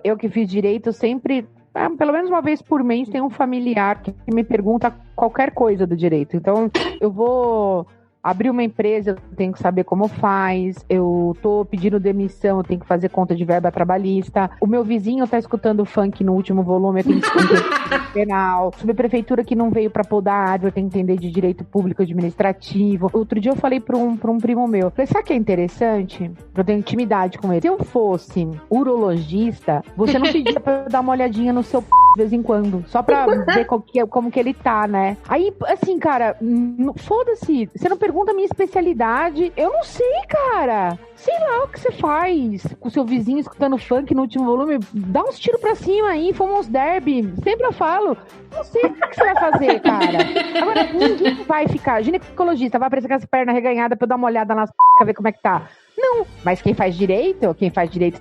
Eu que fiz direito sempre, pelo menos uma vez por mês, tem um familiar que me pergunta qualquer coisa do direito. Então, eu vou abrir uma empresa, eu tenho que saber como faz. Eu tô pedindo demissão, eu tenho que fazer conta de verba trabalhista. O meu vizinho tá escutando funk no último volume, eu tenho que entender penal. Subprefeitura que não veio pra podar a árvore, eu tenho que entender de direito público administrativo. Outro dia eu falei pra um primo meu, falei, sabe o que é interessante? Eu tenho intimidade com ele. Se eu fosse urologista, você não pedia pra eu dar uma olhadinha no seu de vez em quando, só pra ver como que ele tá, né? Aí, assim, cara, foda-se, você não pergunta a minha especialidade, eu não sei, cara. Sei lá o que você faz com o seu vizinho escutando funk no último volume, dá uns tiros pra cima aí, fomos derby, sempre eu falo, não sei o que você vai fazer, cara. Agora, ninguém vai ficar, ginecologista, vai aparecer com as pernas reganhadas pra eu dar uma olhada nas pra ver como é que tá. Não, mas quem faz direito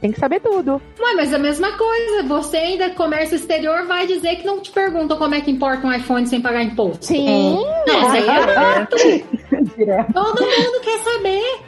tem que saber tudo. Ué, mas é a mesma coisa, você ainda comércio exterior vai dizer que não te perguntam como é que importa um iPhone sem pagar imposto. Sim. Não, isso aí é fato. Todo mundo quer saber.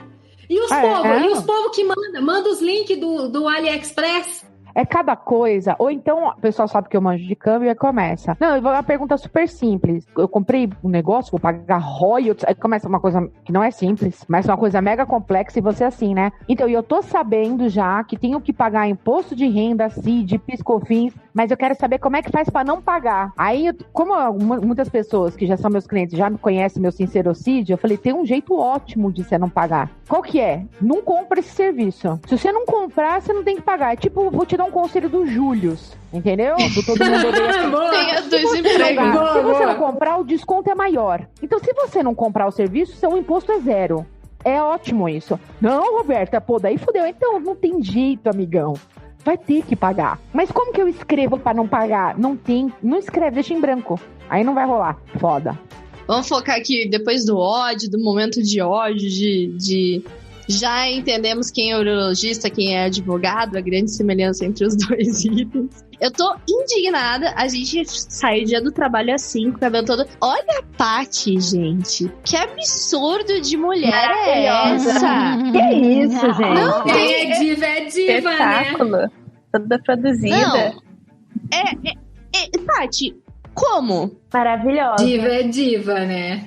E os povos que manda os links do AliExpress. É cada coisa. Ou então, o pessoal sabe que eu manjo de câmbio e aí começa. Não, eu vou uma pergunta super simples. Eu comprei um negócio, vou pagar royalties. Aí começa uma coisa que não é simples, mas uma coisa mega complexa e você assim, né? Então, eu tô sabendo já que tenho que pagar imposto de renda, CID, PIS/COFINS, mas eu quero saber como é que faz pra não pagar. Aí, como muitas pessoas que já são meus clientes já me conhecem meu sincerocídio, eu falei, tem um jeito ótimo de você não pagar. Qual que é? Não compra esse serviço. Se você não comprar, você não tem que pagar. É tipo, vou te dar um conselho do Július, entendeu? Do todo mundo odeia. Tem dois empregos. Se você não comprar, o desconto é maior. Então, se você não comprar o serviço, seu imposto é zero. É ótimo isso. Não, Roberta, pô, daí fudeu. Então, não tem jeito, amigão. Vai ter que pagar. Mas como que eu escrevo pra não pagar? Não tem. Não escreve, deixa em branco. Aí não vai rolar. Foda. Vamos focar aqui, depois do ódio, do momento de ódio, de... Já entendemos quem é urologista, quem é advogado, a grande semelhança entre os dois itens. Eu tô indignada, a gente saiu dia do trabalho assim, com o cabelo todo... Olha a Paty, gente. Que absurdo de mulher é essa? Que isso, gente? Não, É diva, espetáculo. né? Toda produzida. Não. Paty, como? Maravilhosa. Diva é diva, né?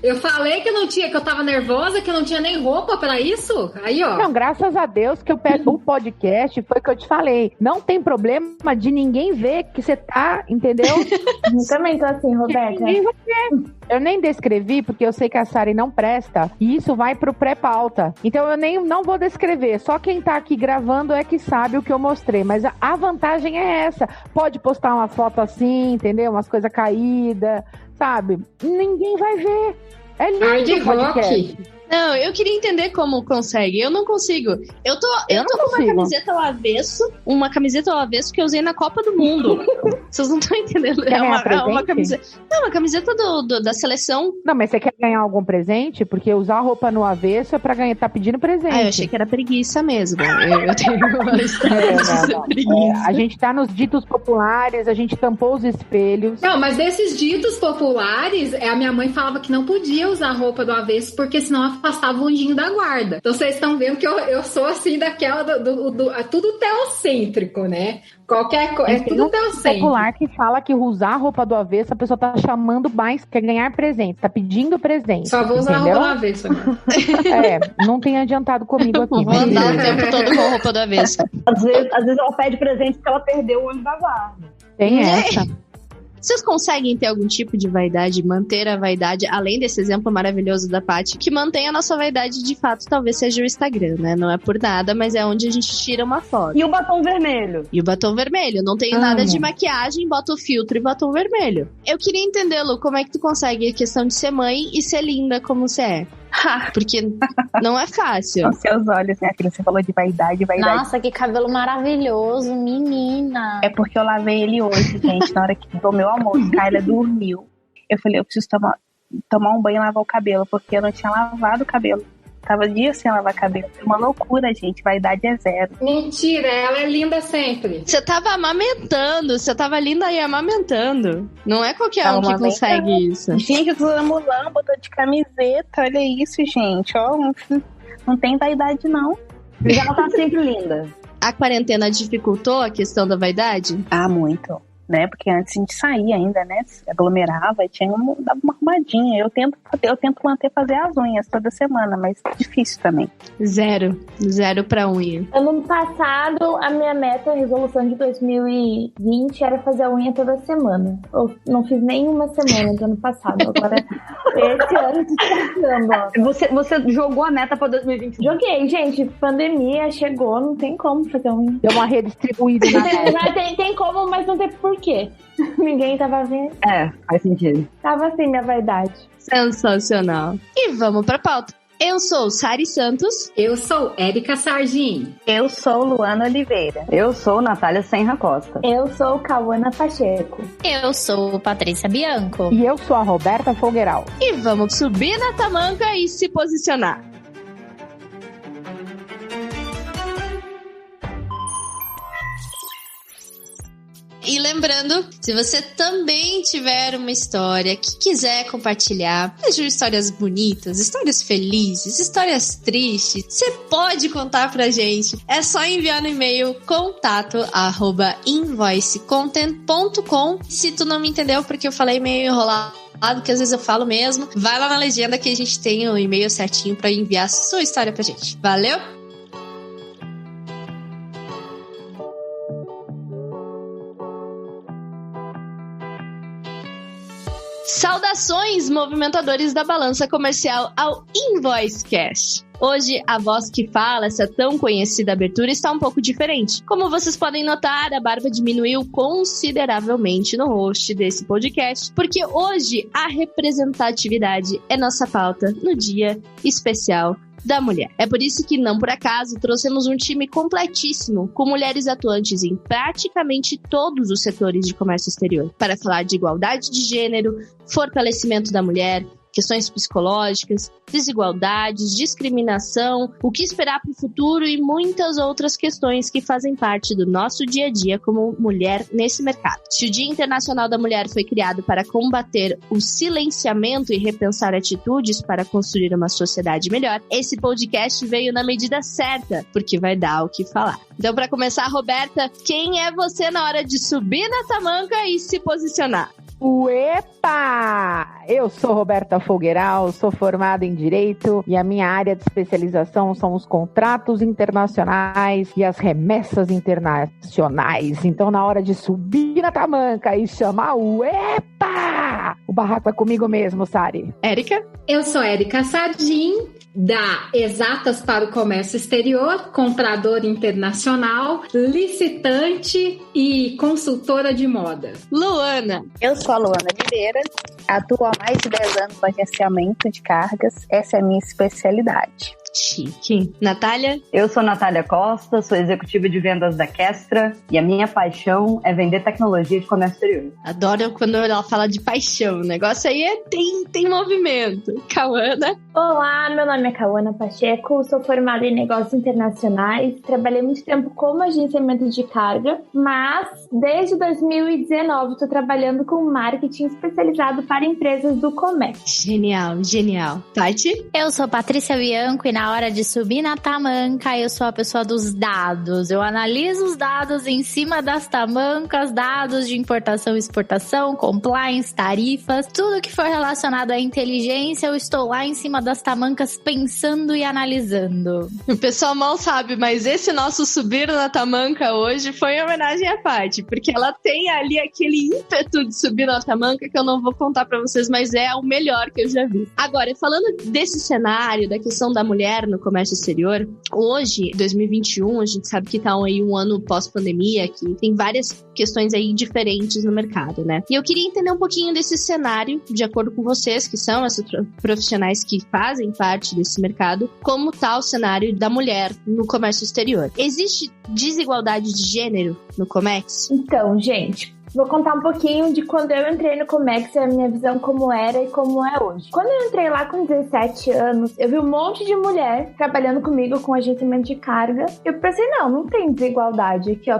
Eu falei que eu tava nervosa, que eu não tinha nem roupa pra isso. Aí, ó. Não, graças a Deus que eu pego o podcast, foi o que eu te falei. Não tem problema de ninguém ver que você tá, entendeu? Eu também tô assim, Roberta. Ninguém vai ver. Eu nem descrevi, porque eu sei que a Sari não presta, e isso vai pro pré-pauta. Então eu não vou descrever. Só quem tá aqui gravando é que sabe o que eu mostrei. Mas a vantagem é essa. Pode postar uma foto assim, entendeu? Umas coisas caídas, sabe? Ninguém vai ver. É lindo o podcast. Não, eu queria entender como consegue. Eu não consigo. Eu tô com uma camiseta ao avesso que eu usei na Copa do Mundo. Vocês não estão entendendo. Quer ganhar uma camiseta. Não, uma camiseta da seleção. Não, mas você quer ganhar algum presente? Porque usar a roupa no avesso é pra ganhar, tá pedindo presente. Ah, eu achei que era preguiça mesmo. Eu tenho uma história de preguiça. A gente tá nos ditos populares, a gente tampou os espelhos. Não, mas desses ditos populares, a minha mãe falava que não podia usar a roupa do avesso, porque senão afastava o anjinho da guarda. Então vocês estão vendo que eu sou assim daquela tudo teocêntrico, né? Qualquer coisa, é tudo teocêntrico. Popular que fala que usar a roupa do avesso, a pessoa tá chamando mais, quer ganhar presente, tá pedindo presente. Só vou usar a roupa do avesso. Não tem adiantado comigo aqui. Vou andar o tempo todo com a roupa do avesso. Às vezes ela pede presente porque ela perdeu o olho da guarda. Tem essa. Vocês conseguem ter algum tipo de vaidade, manter a vaidade, além desse exemplo maravilhoso da Paty, que mantém a nossa vaidade de fato, talvez seja o Instagram, né? Não é por nada, mas é onde a gente tira uma foto. E o batom vermelho? E o batom vermelho. Não tenho nada de maquiagem, boto filtro e batom vermelho. Eu queria entender, Lu, como é que tu consegue a questão de ser mãe e ser linda como você é? Porque não é fácil. São seus olhos, né? Aquilo que você falou de vaidade. Nossa, que cabelo maravilhoso, menina. É porque eu lavei ele hoje, gente, na hora que do meu almoço. Kyla dormiu. Eu falei, eu preciso tomar um banho e lavar o cabelo, porque eu não tinha lavado o cabelo. Tava dias sem lavar cabelo. É uma loucura, gente. Vaidade é zero. Mentira, ela é linda sempre. Você tava amamentando. Você tava linda e amamentando. Não é qualquer um que consegue isso. Gente, eu tô namorando, botou de camiseta. Olha isso, gente. Ó, não tem vaidade, não. Já ela tá sempre linda. A quarentena dificultou a questão da vaidade? Ah, muito. Né? Porque antes a gente saía ainda, né? Se aglomerava e dava uma arrumadinha. Eu tento fazer as unhas toda semana, mas é difícil também. Zero pra unha. Ano passado, a minha meta, a resolução de 2020 era fazer a unha toda semana. Eu não fiz nenhuma semana do ano passado. Agora, esse ano tô tentando. Você jogou a meta pra 2020? Joguei, gente. Pandemia chegou, não tem como fazer unha. Deu uma redistribuída na meta. Tem como, mas não tem por quê. Ninguém tava vendo. Faz sentido. Tava assim minha vaidade. Sensacional. E vamos pra pauta. Eu sou Sari Santos. Eu sou Érica Sargin. Eu sou Luana Oliveira. Eu sou Natália Senra Costa. Eu sou Cauana Pacheco. Eu sou Patrícia Bianco. E eu sou a Roberta Fogueral. E vamos subir na tamanca e se posicionar. E lembrando, se você também tiver uma história que quiser compartilhar, sejam histórias bonitas, histórias felizes, histórias tristes, você pode contar pra gente. É só enviar no e-mail contato@invoicecontent.com. Se tu não me entendeu porque eu falei meio enrolado, que às vezes eu falo mesmo, vai lá na legenda que a gente tem o e-mail certinho pra enviar a sua história pra gente. Valeu? Saudações, movimentadores da balança comercial ao InvoiceCast. Hoje, a voz que fala, essa tão conhecida abertura, está um pouco diferente. Como vocês podem notar, a barba diminuiu consideravelmente no host desse podcast, porque hoje a representatividade é nossa pauta no Dia Especial da Mulher. É por isso que, não por acaso, trouxemos um time completíssimo, com mulheres atuantes em praticamente todos os setores de comércio exterior, para falar de igualdade de gênero, fortalecimento da mulher, questões psicológicas, desigualdades, discriminação, o que esperar para o futuro e muitas outras questões que fazem parte do nosso dia a dia como mulher nesse mercado. Se o Dia Internacional da Mulher foi criado para combater o silenciamento e repensar atitudes para construir uma sociedade melhor, esse podcast veio na medida certa, porque vai dar o que falar. Então, para começar, Roberta, quem é você na hora de subir na tamanca e se posicionar? Uepa! Eu sou Roberta Fogueral, sou formada em Direito e a minha área de especialização são os contratos internacionais e as remessas internacionais. Então, na hora de subir na tamanca e chamar Uepa! O barraco é comigo mesmo, Sari. Érica? Eu sou Érica Sargin, da Exatas para o Comércio Exterior, compradora internacional, licitante e consultora de moda. Luana. Eu sou a Luana Oliveira, atuo há mais de 10 anos no agenciamento de cargas, essa é a minha especialidade. Chique. Natália? Eu sou Natália Costa, sou executiva de vendas da Kestra e a minha paixão é vender tecnologia de comércio exterior. Adoro quando ela fala de paixão. O negócio aí tem movimento. Cauana? Olá, meu nome é Cauana Pacheco, sou formada em negócios internacionais, trabalhei muito tempo como agenciamento de carga, mas desde 2019 estou trabalhando com marketing especializado para empresas do comércio. Genial, genial. Tati? Eu sou Patrícia Bianco e na hora de subir na tamanca, eu sou a pessoa dos dados. Eu analiso os dados em cima das tamancas, dados de importação e exportação, compliance, tarifas, tudo que for relacionado à inteligência, eu estou lá em cima das tamancas pensando e analisando. O pessoal mal sabe, mas esse nosso subir na tamanca hoje foi em homenagem à Paty, porque ela tem ali aquele ímpeto de subir na tamanca que eu não vou contar pra vocês, mas é o melhor que eu já vi. Agora, falando desse cenário, da questão da mulher no comércio exterior, hoje, 2021, a gente sabe que tá aí um ano pós-pandemia, que tem várias questões aí diferentes no mercado, né? E eu queria entender um pouquinho desse cenário, de acordo com vocês, que são esses profissionais que fazem parte desse mercado, como tá o cenário da mulher no comércio exterior. Existe desigualdade de gênero no comércio? Então, gente, Vou contar um pouquinho de quando eu entrei no Comex, a minha visão como era e como é hoje. Quando eu entrei lá com 17 anos, eu vi um monte de mulher trabalhando comigo com agenciamento de carga. Eu pensei, não tem desigualdade aqui, ó.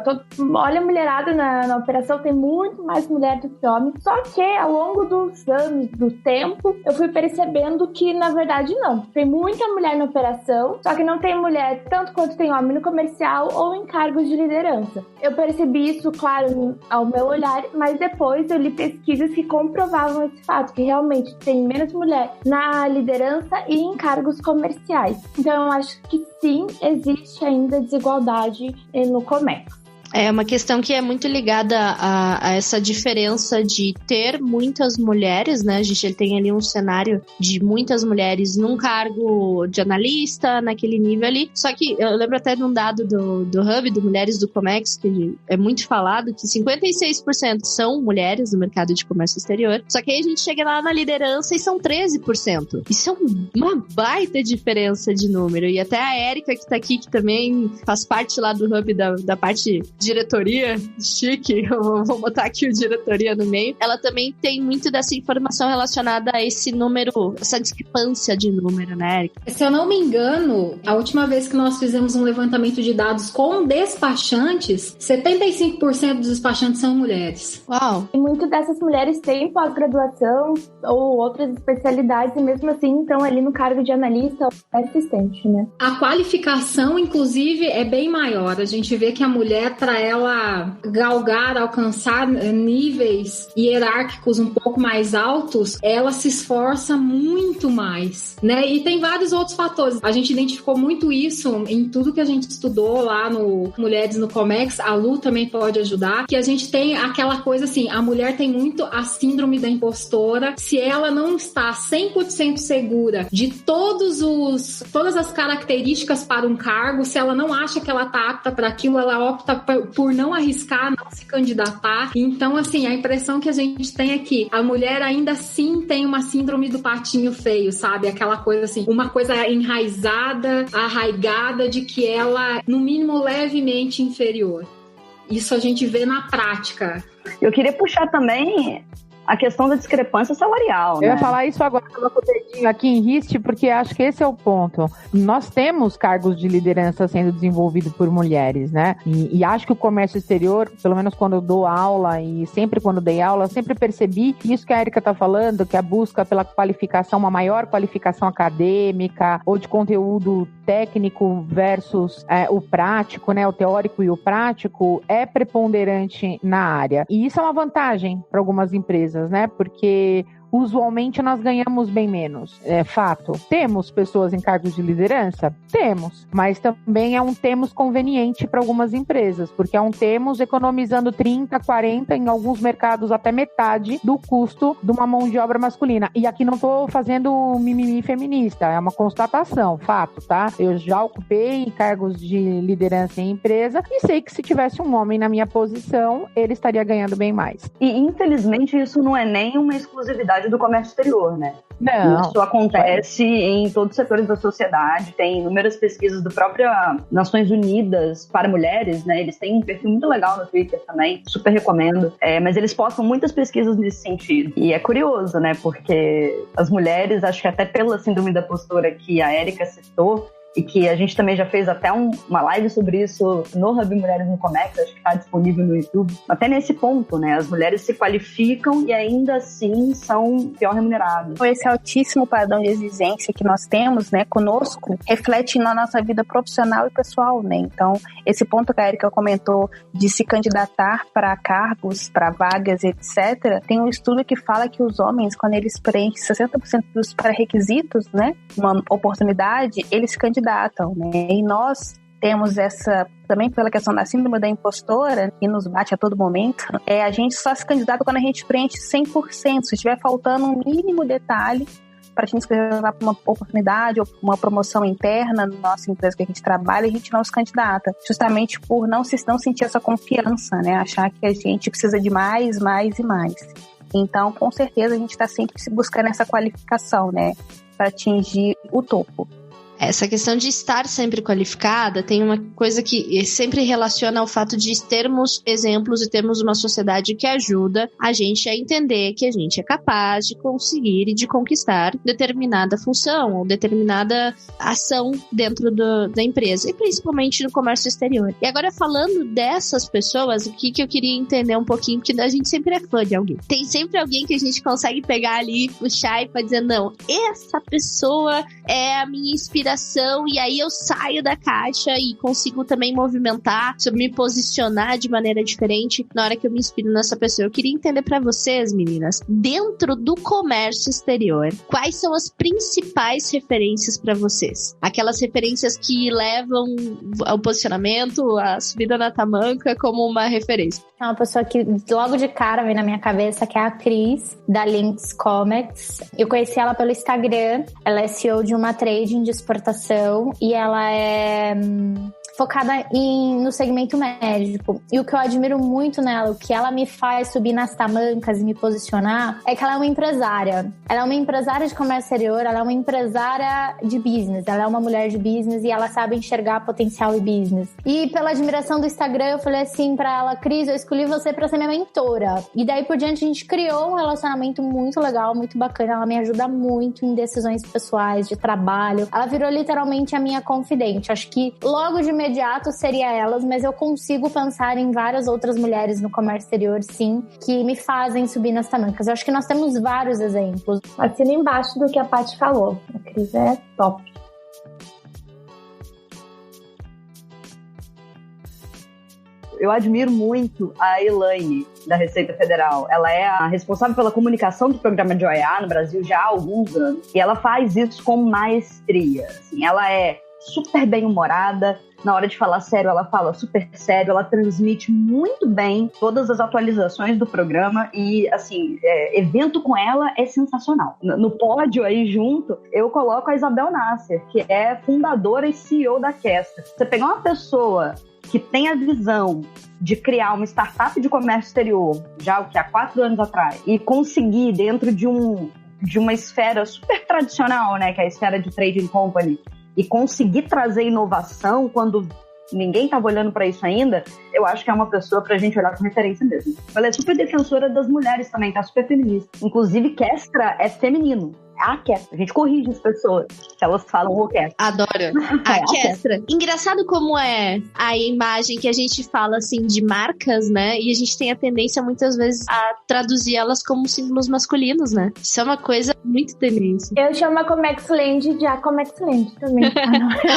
Olha a mulherada na operação, tem muito mais mulher do que homem. Só que ao longo dos anos, do tempo, eu fui percebendo que, na verdade, não. Tem muita mulher na operação, só que não tem mulher tanto quanto tem homem no comercial ou em cargos de liderança. Eu percebi isso, claro, ao meu olhar, mas depois eu li pesquisas que comprovavam esse fato, que realmente tem menos mulher na liderança e em cargos comerciais. Então eu acho que sim, existe ainda desigualdade no Comex. É uma questão que é muito ligada a essa diferença de ter muitas mulheres, né? A gente tem ali um cenário de muitas mulheres num cargo de analista, naquele nível ali. Só que eu lembro até de um dado do Hub, do Mulheres do Comex, que é muito falado, que 56% são mulheres no mercado de comércio exterior. Só que aí a gente chega lá na liderança e são 13%. Isso é uma baita diferença de número. E até a Érica, que tá aqui, que também faz parte lá do Hub da parte diretoria, chique, eu vou botar aqui o diretoria no meio, ela também tem muito dessa informação relacionada a esse número, essa discrepância de número, né, Érica? Se eu não me engano, a última vez que nós fizemos um levantamento de dados com despachantes, 75% dos despachantes são mulheres. Uau! E muitas dessas mulheres têm pós-graduação ou outras especialidades e mesmo assim estão ali no cargo de analista ou assistente, né? A qualificação, inclusive, é bem maior. A gente vê que a mulher, para ela galgar, alcançar níveis hierárquicos um pouco mais altos, ela se esforça muito mais, né? E tem vários outros fatores. A gente identificou muito isso em tudo que a gente estudou lá no Mulheres no Comex. A Lu também pode ajudar, que a gente tem aquela coisa assim, a mulher tem muito a síndrome da impostora. Se ela não está 100% segura de todas as características para um cargo, se ela não acha que ela está apta para aquilo, ela opta por não arriscar, não se candidatar. Então, assim, a impressão que a gente tem é que a mulher ainda assim tem uma síndrome do patinho feio, sabe? Aquela coisa assim, uma coisa enraizada, arraigada de que ela, no mínimo, levemente inferior. Isso a gente vê na prática. Eu queria puxar também a questão da discrepância salarial, né? Eu ia falar isso agora, coloco o dedinho aqui em riste, porque acho que esse é o ponto. Nós temos cargos de liderança sendo desenvolvidos por mulheres, né? E acho que o comércio exterior, pelo menos quando eu dou aula e sempre quando dei aula, eu sempre percebi isso que a Érica tá falando, que a busca pela qualificação, uma maior qualificação acadêmica ou de conteúdo técnico versus o prático, né? O teórico e o prático é preponderante na área. E isso é uma vantagem para algumas empresas, né? Porque usualmente nós ganhamos bem menos, é fato. Temos pessoas em cargos de liderança? Temos, mas também é um temos conveniente para algumas empresas, porque é um temos economizando 30, 40, em alguns mercados até metade do custo de uma mão de obra masculina. E aqui não estou fazendo mimimi feminista, é uma constatação, fato, tá? Eu já ocupei cargos de liderança em empresa e sei que se tivesse um homem na minha posição, ele estaria ganhando bem mais. E infelizmente isso não é nem uma exclusividade do comércio exterior, né? Não. Isso acontece em todos os setores da sociedade, tem inúmeras pesquisas do próprio Nações Unidas para mulheres, né? Eles têm um perfil muito legal no Twitter também, super recomendo, mas eles postam muitas pesquisas nesse sentido. E é curioso, né? Porque as mulheres, acho que até pela síndrome da postura que a Érica citou, e que a gente também já fez até uma live sobre isso no Hub Mulheres no Comex, acho que está disponível no YouTube. Até nesse ponto, né? As mulheres se qualificam e ainda assim são pior remuneradas. Esse altíssimo padrão de exigência que nós temos, né, conosco, reflete na nossa vida profissional e pessoal, né? Então, esse ponto que a Érica comentou de se candidatar para cargos, para vagas, etc., tem um estudo que fala que os homens, quando eles preenchem 60% dos pré-requisitos, né, uma oportunidade, eles se candidatam, né? E nós temos essa, também pela questão da síndrome da impostora, que nos bate a todo momento, a gente só se candidata quando a gente preenche 100%. Se estiver faltando um mínimo detalhe para a gente escrever para uma oportunidade ou uma promoção interna na nossa empresa que a gente trabalha, a gente não se candidata, justamente por não sentir essa confiança, né? Achar que a gente precisa de mais, mais e mais. Então, com certeza, a gente está sempre se buscando essa qualificação, né? Para atingir o topo. Essa questão de estar sempre qualificada tem uma coisa que sempre relaciona ao fato de termos exemplos e termos uma sociedade que ajuda a gente a entender que a gente é capaz de conseguir e de conquistar determinada função ou determinada ação dentro da empresa, e principalmente no comércio exterior. E agora, falando dessas pessoas, o que eu queria entender um pouquinho, porque a gente sempre é fã de alguém. Tem sempre alguém que a gente consegue pegar ali, puxar e dizer, não, essa pessoa é a minha inspiração, e aí eu saio da caixa e consigo também movimentar, me posicionar de maneira diferente na hora que eu me inspiro nessa pessoa. Eu queria entender pra vocês, meninas, dentro do comércio exterior, quais são as principais referências pra vocês? Aquelas referências que levam ao posicionamento, a subida na tamanca como uma referência. É uma pessoa que logo de cara vem na minha cabeça, que é a Cris, da Lynx Comics. Eu conheci ela pelo Instagram. Ela é CEO de uma trading de exportação e ela é focada no segmento médico. E o que eu admiro muito nela, o que ela me faz subir nas tamancas e me posicionar, é que ela é uma empresária. Ela é uma empresária de comércio exterior, ela é uma empresária de business, ela é uma mulher de business e ela sabe enxergar potencial e business. E pela admiração do Instagram, eu falei assim pra ela, Cris, eu escolhi você pra ser minha mentora. E daí por diante a gente criou um relacionamento muito legal, muito bacana. Ela me ajuda muito em decisões pessoais, de trabalho. Ela virou literalmente a minha confidente. Acho que logo de imediato seria elas, mas eu consigo pensar em várias outras mulheres no comércio exterior, sim, que me fazem subir nas tamancas. Eu acho que nós temos vários exemplos. Assina embaixo do que a Paty falou. A Cris é top. Eu admiro muito a Elaine, da Receita Federal. Ela é a responsável pela comunicação do programa de OEA no Brasil já há alguns anos. E ela faz isso com maestria. Assim, ela é super bem-humorada. Na hora de falar sério, ela fala super sério. Ela transmite muito bem todas as atualizações do programa. E, assim, evento com ela é sensacional. No pódio aí junto, eu coloco a Isabel Nasser, que é fundadora e CEO da Kestra. Você pegar uma pessoa que tem a visão de criar uma startup de comércio exterior, já há 4 anos atrás, e conseguir dentro de uma esfera super tradicional, né, que é a esfera de trading company, e conseguir trazer inovação quando ninguém estava olhando para isso ainda, eu acho que é uma pessoa pra gente olhar com referência mesmo. Ela é super defensora das mulheres também, tá super feminista. Inclusive, Kestra é feminino. A Kestra. A gente corrige as pessoas se elas falam o Kestra. Adoro. A Kestra. Engraçado como é a imagem que a gente fala, assim, de marcas, né? E a gente tem a tendência, muitas vezes, a traduzir elas como símbolos masculinos, né? Isso é uma coisa muito tendência. Eu chamo a Comexland de a Comexland também.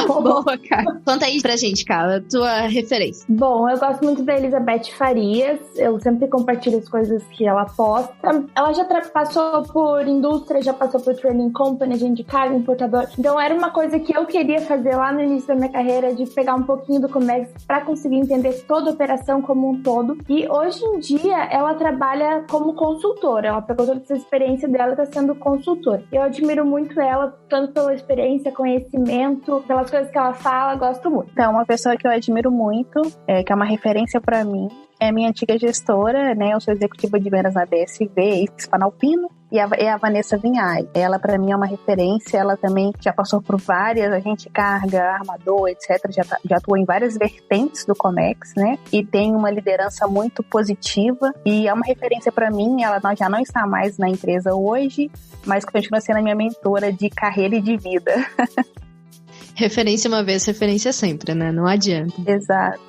Boa, cara. Conta aí pra gente, cara, a tua referência. Bom, eu gosto muito da Elizabeth Farias. Eu sempre compartilho as coisas que ela posta. Ela já passou por indústria, já passou por training company, agente de carga, importador. Então era uma coisa que eu queria fazer lá no início da minha carreira, de pegar um pouquinho do Comex para conseguir entender toda a operação como um todo. E hoje em dia ela trabalha como consultora. Ela pegou toda essa experiência dela e está sendo consultora. Eu admiro muito ela, tanto pela experiência, conhecimento, pelas coisas que ela fala, gosto muito. Então, uma pessoa que eu admiro muito, que é uma referência para mim, é a minha antiga gestora, né? Eu sou executiva de vendas na BSV, Hispanalpino, e a Vanessa Vinhai. Ela, para mim, é uma referência. Ela também já passou por várias, agente de carga, armador, etc. Já atuou em várias vertentes do Comex, né? E tem uma liderança muito positiva. E é uma referência para mim. Ela já não está mais na empresa hoje, mas continua sendo a minha mentora de carreira e de vida. Referência uma vez, referência sempre, né? Não adianta. Exato.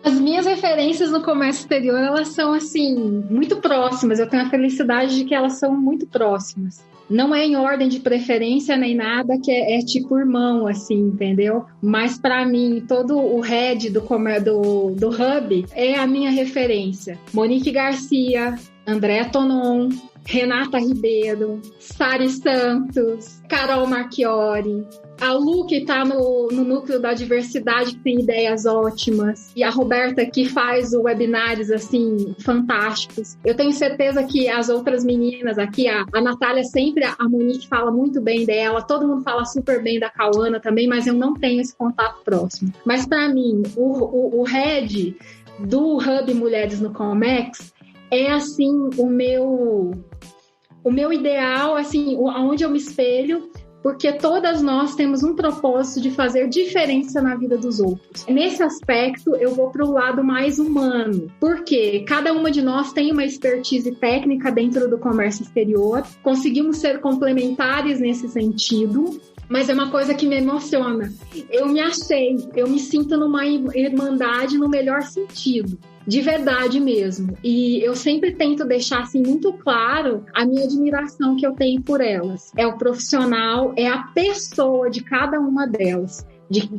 As minhas referências no comércio exterior, elas são, assim, muito próximas. Eu tenho a felicidade de que elas são muito próximas. Não é em ordem de preferência nem nada, que é tipo irmão, assim, entendeu? Mas para mim, todo o head do Hub é a minha referência. Monique Garcia, Andréa Tonon, Renata Ribeiro, Sari Santos, Carol Marchiori, a Lu, que tá no núcleo da diversidade, que tem ideias ótimas, e a Roberta, que faz webinários, assim, fantásticos. Eu tenho certeza que as outras meninas aqui, a Natália sempre, a Monique fala muito bem dela, todo mundo fala super bem da Cauana também, mas eu não tenho esse contato próximo. Mas para mim, o head do Hub Mulheres no Comex é, assim, o meu ideal, assim, onde eu me espelho porque todas nós temos um propósito de fazer diferença na vida dos outros. Nesse aspecto, eu vou para o lado mais humano, porque cada uma de nós tem uma expertise técnica dentro do comércio exterior, conseguimos ser complementares nesse sentido, mas é uma coisa que me emociona. Eu me achei, eu me sinto numa irmandade no melhor sentido. De verdade mesmo. E eu sempre tento deixar assim muito claro a minha admiração que eu tenho por elas. É o profissional, é a pessoa de cada uma delas,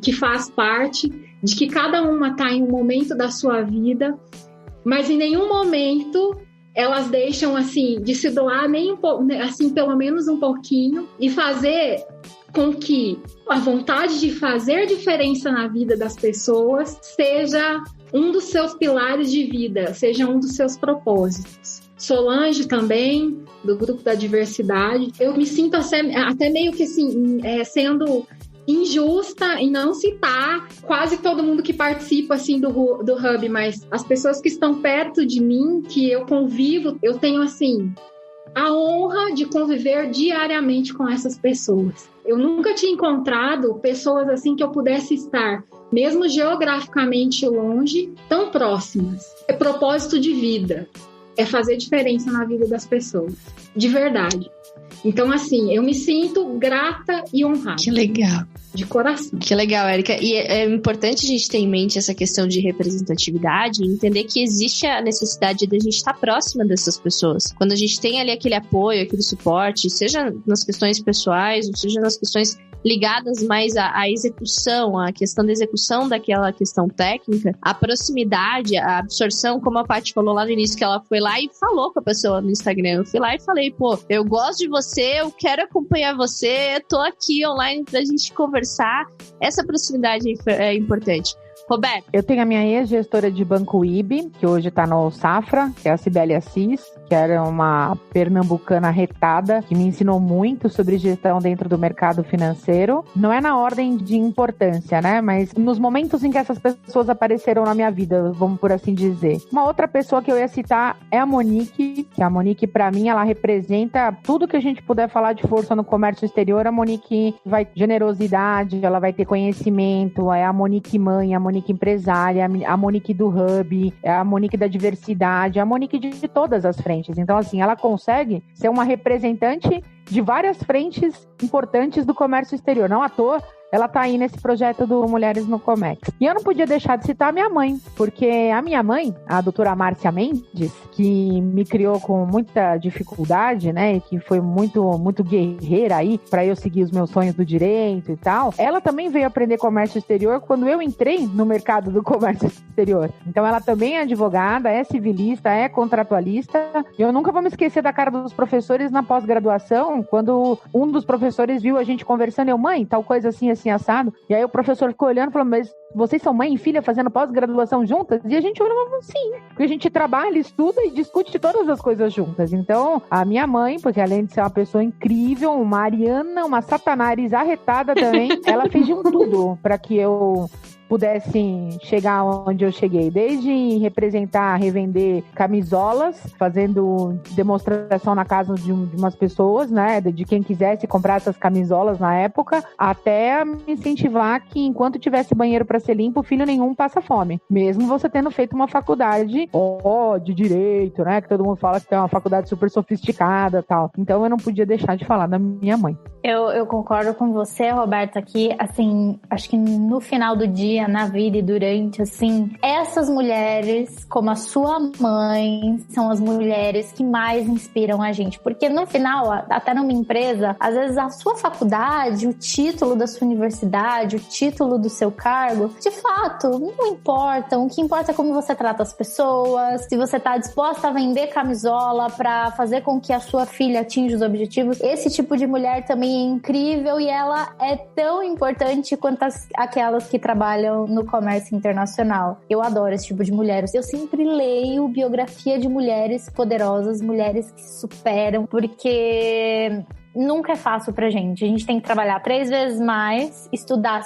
que faz parte, de que cada uma está em um momento da sua vida, mas em nenhum momento elas deixam assim de se doar nem um pouco, assim, pelo menos um pouquinho, e fazer com que a vontade de fazer diferença na vida das pessoas seja um dos seus pilares de vida, seja um dos seus propósitos. Solange também, do grupo da diversidade. Eu me sinto até meio que assim, sendo injusta em não citar quase todo mundo que participa assim do Hub, mas as pessoas que estão perto de mim, que eu convivo, eu tenho assim a honra de conviver diariamente com essas pessoas. Eu nunca tinha encontrado pessoas assim que eu pudesse estar, mesmo geograficamente longe, tão próximas. É propósito de vida, é fazer diferença na vida das pessoas, de verdade. Então, assim, eu me sinto grata e honrada. Que legal. De coração. Que legal, Érica. E é importante a gente ter em mente essa questão de representatividade e entender que existe a necessidade de a gente estar próxima dessas pessoas. Quando a gente tem ali aquele apoio, aquele suporte, seja nas questões pessoais, ou seja nas questões ligadas mais à execução, à questão da execução daquela questão técnica, a proximidade, a absorção, como a Paty falou lá no início, que ela foi lá e falou com a pessoa no Instagram. Eu fui lá e falei, pô, eu gosto de você, eu quero acompanhar você, tô aqui online pra gente conversar. Essa proximidade é importante. Roberto. Eu tenho a minha ex-gestora de Banco IB, que hoje está no Safra, que é a Cibele Assis, que era uma pernambucana retada, que me ensinou muito sobre gestão dentro do mercado financeiro. Não é na ordem de importância, né? Mas nos momentos em que essas pessoas apareceram na minha vida, vamos por assim dizer. Uma outra pessoa que eu ia citar é a Monique, que a Monique, para mim, ela representa tudo que a gente puder falar de força no comércio exterior. A Monique vai ter generosidade, ela vai ter conhecimento, é a Monique mãe, a Monique empresária, a Monique do Hub, a Monique da diversidade, a Monique de todas as frentes. Então, assim, ela consegue ser uma representante de várias frentes importantes do comércio exterior. Não à toa, ela tá aí nesse projeto do Mulheres no Comex. E eu não podia deixar de citar a minha mãe, porque a minha mãe, a doutora Márcia Mendes, que me criou com muita dificuldade, né, e que foi muito, muito guerreira aí para eu seguir os meus sonhos do direito e tal, ela também veio aprender comércio exterior quando eu entrei no mercado do comércio exterior. Então ela também é advogada, é civilista, é contratualista. E eu nunca vou me esquecer da cara dos professores na pós-graduação, quando um dos professores viu a gente conversando, eu, mãe, tal coisa assim, assim, assado. E aí o professor ficou olhando e falou, mas vocês são mãe e filha fazendo pós-graduação juntas? E a gente olhou e falou, sim. Porque a gente trabalha, estuda e discute todas as coisas juntas. Então, a minha mãe, porque além de ser uma pessoa incrível, uma ariana, uma satanás arretada também, ela fez de um tudo para que eu pudesse chegar onde eu cheguei, desde representar, revender camisolas, fazendo demonstração na casa de umas pessoas, né, de quem quisesse comprar essas camisolas na época, até me incentivar que enquanto tivesse banheiro para ser limpo, filho nenhum passa fome, mesmo você tendo feito uma faculdade de direito, né, que todo mundo fala que é uma faculdade super sofisticada e tal. Então eu não podia deixar de falar da minha mãe. Eu concordo com você, Roberta, aqui, assim, acho que no final do dia, na vida e durante, assim, essas mulheres, como a sua mãe, são as mulheres que mais inspiram a gente, porque no final, até numa empresa, às vezes a sua faculdade, o título da sua universidade, o título do seu cargo, de fato, não importam. O que importa é como você trata as pessoas, se você tá disposta a vender camisola pra fazer com que a sua filha atinja os objetivos. Esse tipo de mulher também é incrível e ela é tão importante quanto aquelas que trabalham no comércio internacional. Eu adoro esse tipo de mulheres. Eu sempre leio biografia de mulheres poderosas, mulheres que se superam, porque nunca é fácil pra gente. A gente tem que trabalhar 3 vezes mais, estudar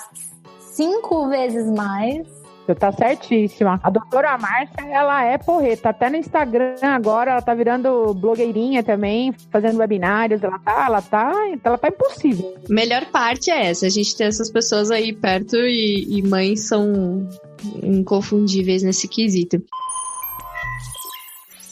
5 vezes mais Você tá certíssima. A doutora Márcia, ela é porreta. Até no Instagram agora, ela tá virando blogueirinha também, fazendo webinários. Ela tá impossível. Melhor parte é essa, a gente ter essas pessoas aí perto e mães são inconfundíveis nesse quesito.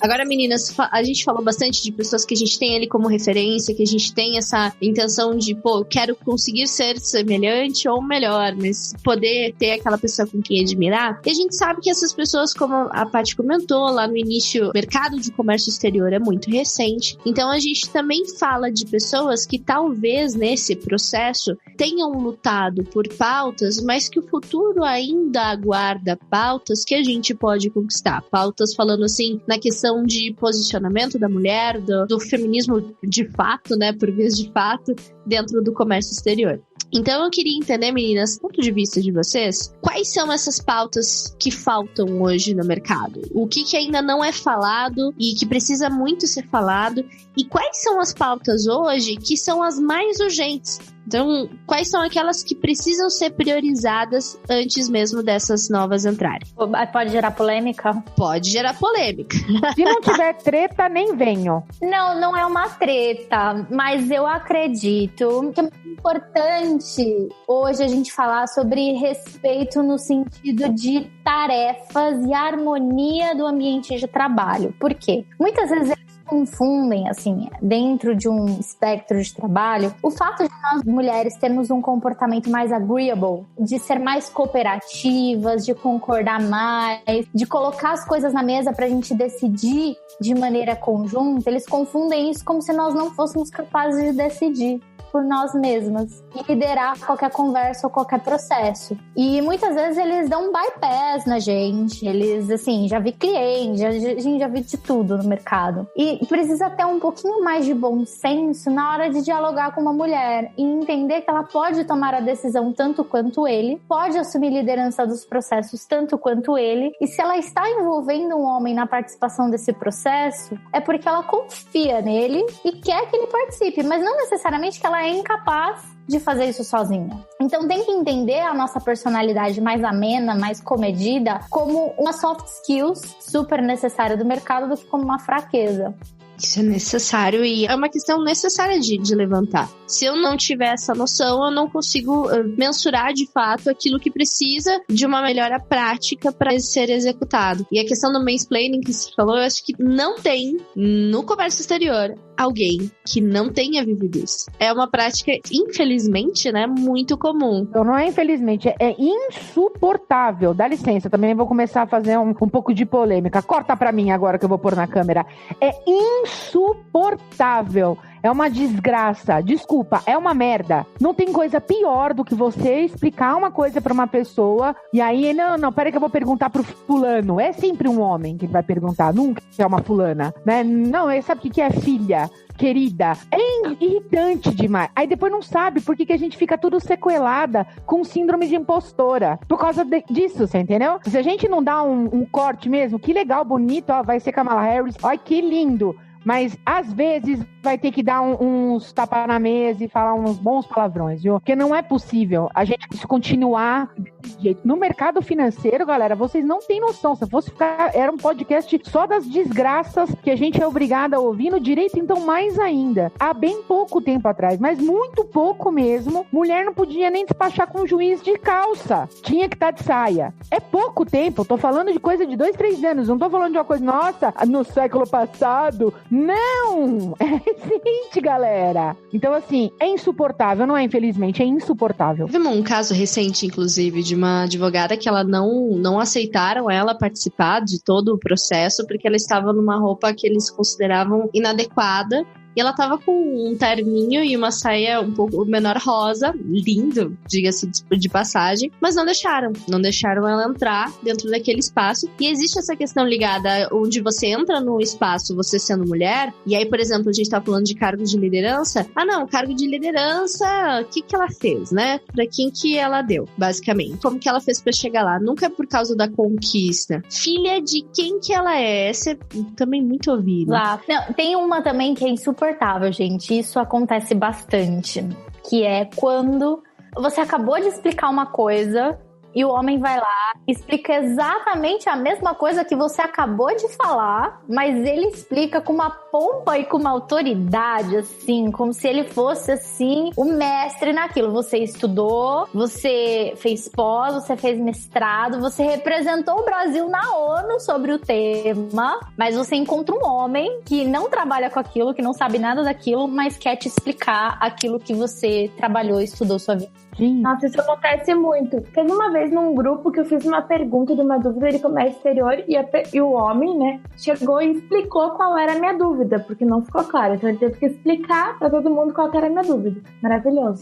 Agora, meninas, a gente falou bastante de pessoas que a gente tem ali como referência, que a gente tem essa intenção de, quero conseguir ser semelhante ou melhor, mas poder ter aquela pessoa com quem admirar. E a gente sabe que essas pessoas, como a Paty comentou lá no início, o mercado de comércio exterior é muito recente. Então, a gente também fala de pessoas que talvez nesse processo tenham lutado por pautas, mas que o futuro ainda aguarda pautas que a gente pode conquistar. Pautas falando assim, na questão de posicionamento da mulher, do feminismo de fato, né, por vez de fato, dentro do comércio exterior. Então eu queria entender, meninas, do ponto de vista de vocês, quais são essas pautas que faltam hoje no mercado? O que ainda não é falado e que precisa muito ser falado? E quais são as pautas hoje que são as mais urgentes? Então, quais são aquelas que precisam ser priorizadas antes mesmo dessas novas entrarem? Pode gerar polêmica? Pode gerar polêmica. Se não tiver treta, nem venho. Não é uma treta, mas eu acredito que é muito importante hoje a gente falar sobre respeito no sentido de tarefas e harmonia do ambiente de trabalho. Por quê? Muitas vezes eles confundem, assim, dentro de um espectro de trabalho, o fato de nós mulheres termos um comportamento mais agreeable, de ser mais cooperativas, de concordar mais, de colocar as coisas na mesa pra gente decidir de maneira conjunta. Eles confundem isso como se nós não fôssemos capazes de decidir por nós mesmas e liderar qualquer conversa ou qualquer processo. E muitas vezes eles dão um bypass na gente. Eles, assim, já vi cliente, a gente já viu de tudo no mercado. E precisa ter um pouquinho mais de bom senso na hora de dialogar com uma mulher e entender que ela pode tomar a decisão tanto quanto ele, pode assumir liderança dos processos tanto quanto ele, e se ela está envolvendo um homem na participação desse processo, é porque ela confia nele e quer que ele participe, mas não necessariamente que ela é incapaz de fazer isso sozinha. Então tem que entender a nossa personalidade mais amena, mais comedida, como uma soft skills super necessária do mercado do que como uma fraqueza. Isso é necessário e é uma questão necessária de levantar. Se eu não tiver essa noção, eu não consigo mensurar de fato aquilo que precisa de uma melhora prática para ser executado. E a questão do mansplaining que você falou, eu acho que não tem no comércio exterior alguém que não tenha vivido isso. É uma prática, infelizmente, né, muito comum. Então não é infelizmente, é insuportável. Dá licença, também vou começar a fazer um pouco de polêmica. Corta pra mim agora que eu vou pôr na câmera. É insuportável. É uma desgraça. Desculpa, é uma merda. Não tem coisa pior do que você explicar uma coisa pra uma pessoa e aí, não, peraí que eu vou perguntar pro fulano. É sempre um homem que vai perguntar, nunca é uma fulana, né? Não, sabe o que é filha? Querida, é irritante demais. Aí depois não sabe por que a gente fica tudo sequelada com síndrome de impostora. Por causa disso, você entendeu? Se a gente não dá um corte mesmo, que legal, bonito, ó, vai ser Kamala Harris, ó, que lindo. Mas, às vezes, vai ter que dar uns tapas na mesa e falar uns bons palavrões, viu? Porque não é possível a gente continuar desse jeito. No mercado financeiro, galera, vocês não têm noção. Se fosse ficar... Era um podcast só das desgraças que a gente é obrigada a ouvir no direito, então mais ainda. Há bem pouco tempo atrás, mas muito pouco mesmo, mulher não podia nem despachar com um juiz de calça. Tinha que estar de saia. É pouco tempo. Eu tô falando de coisa de 2, 3 anos. Não tô falando de uma coisa, nossa, no século passado... Não! É recente, galera. Então, assim, é insuportável, não é infelizmente, é insuportável. Vimos um caso recente, inclusive, de uma advogada que ela não aceitaram ela participar de todo o processo porque ela estava numa roupa que eles consideravam inadequada. E ela tava com um terninho e uma saia um pouco menor rosa, lindo, diga-se de passagem, mas não deixaram ela entrar dentro daquele espaço. E existe essa questão ligada onde você entra no espaço, você sendo mulher, e aí, por exemplo, a gente tá falando de cargo de liderança. Ah, não, cargo de liderança, o que ela fez, né? Pra quem que ela deu, basicamente. Como que ela fez pra chegar lá? Nunca é por causa da conquista. Filha de quem que ela é? Essa é também muito ouvido. Lá. Não, tem uma também que é insuportável, gente. Isso acontece bastante. Que é quando você acabou de explicar uma coisa e o homem vai lá, explica exatamente a mesma coisa que você acabou de falar, mas ele explica com uma pompa e com uma autoridade, assim, como se ele fosse, assim, o mestre naquilo. Você estudou, você fez pós, você fez mestrado, você representou o Brasil na ONU sobre o tema, mas você encontra um homem que não trabalha com aquilo, que não sabe nada daquilo, mas quer te explicar aquilo que você trabalhou e estudou sua vida. Nossa, isso acontece muito. Teve uma vez num grupo que eu fiz uma pergunta de uma dúvida de comércio exterior e o homem, né, chegou e explicou qual era a minha dúvida, porque não ficou claro. Então ele teve que explicar pra todo mundo qual era a minha dúvida. Maravilhoso.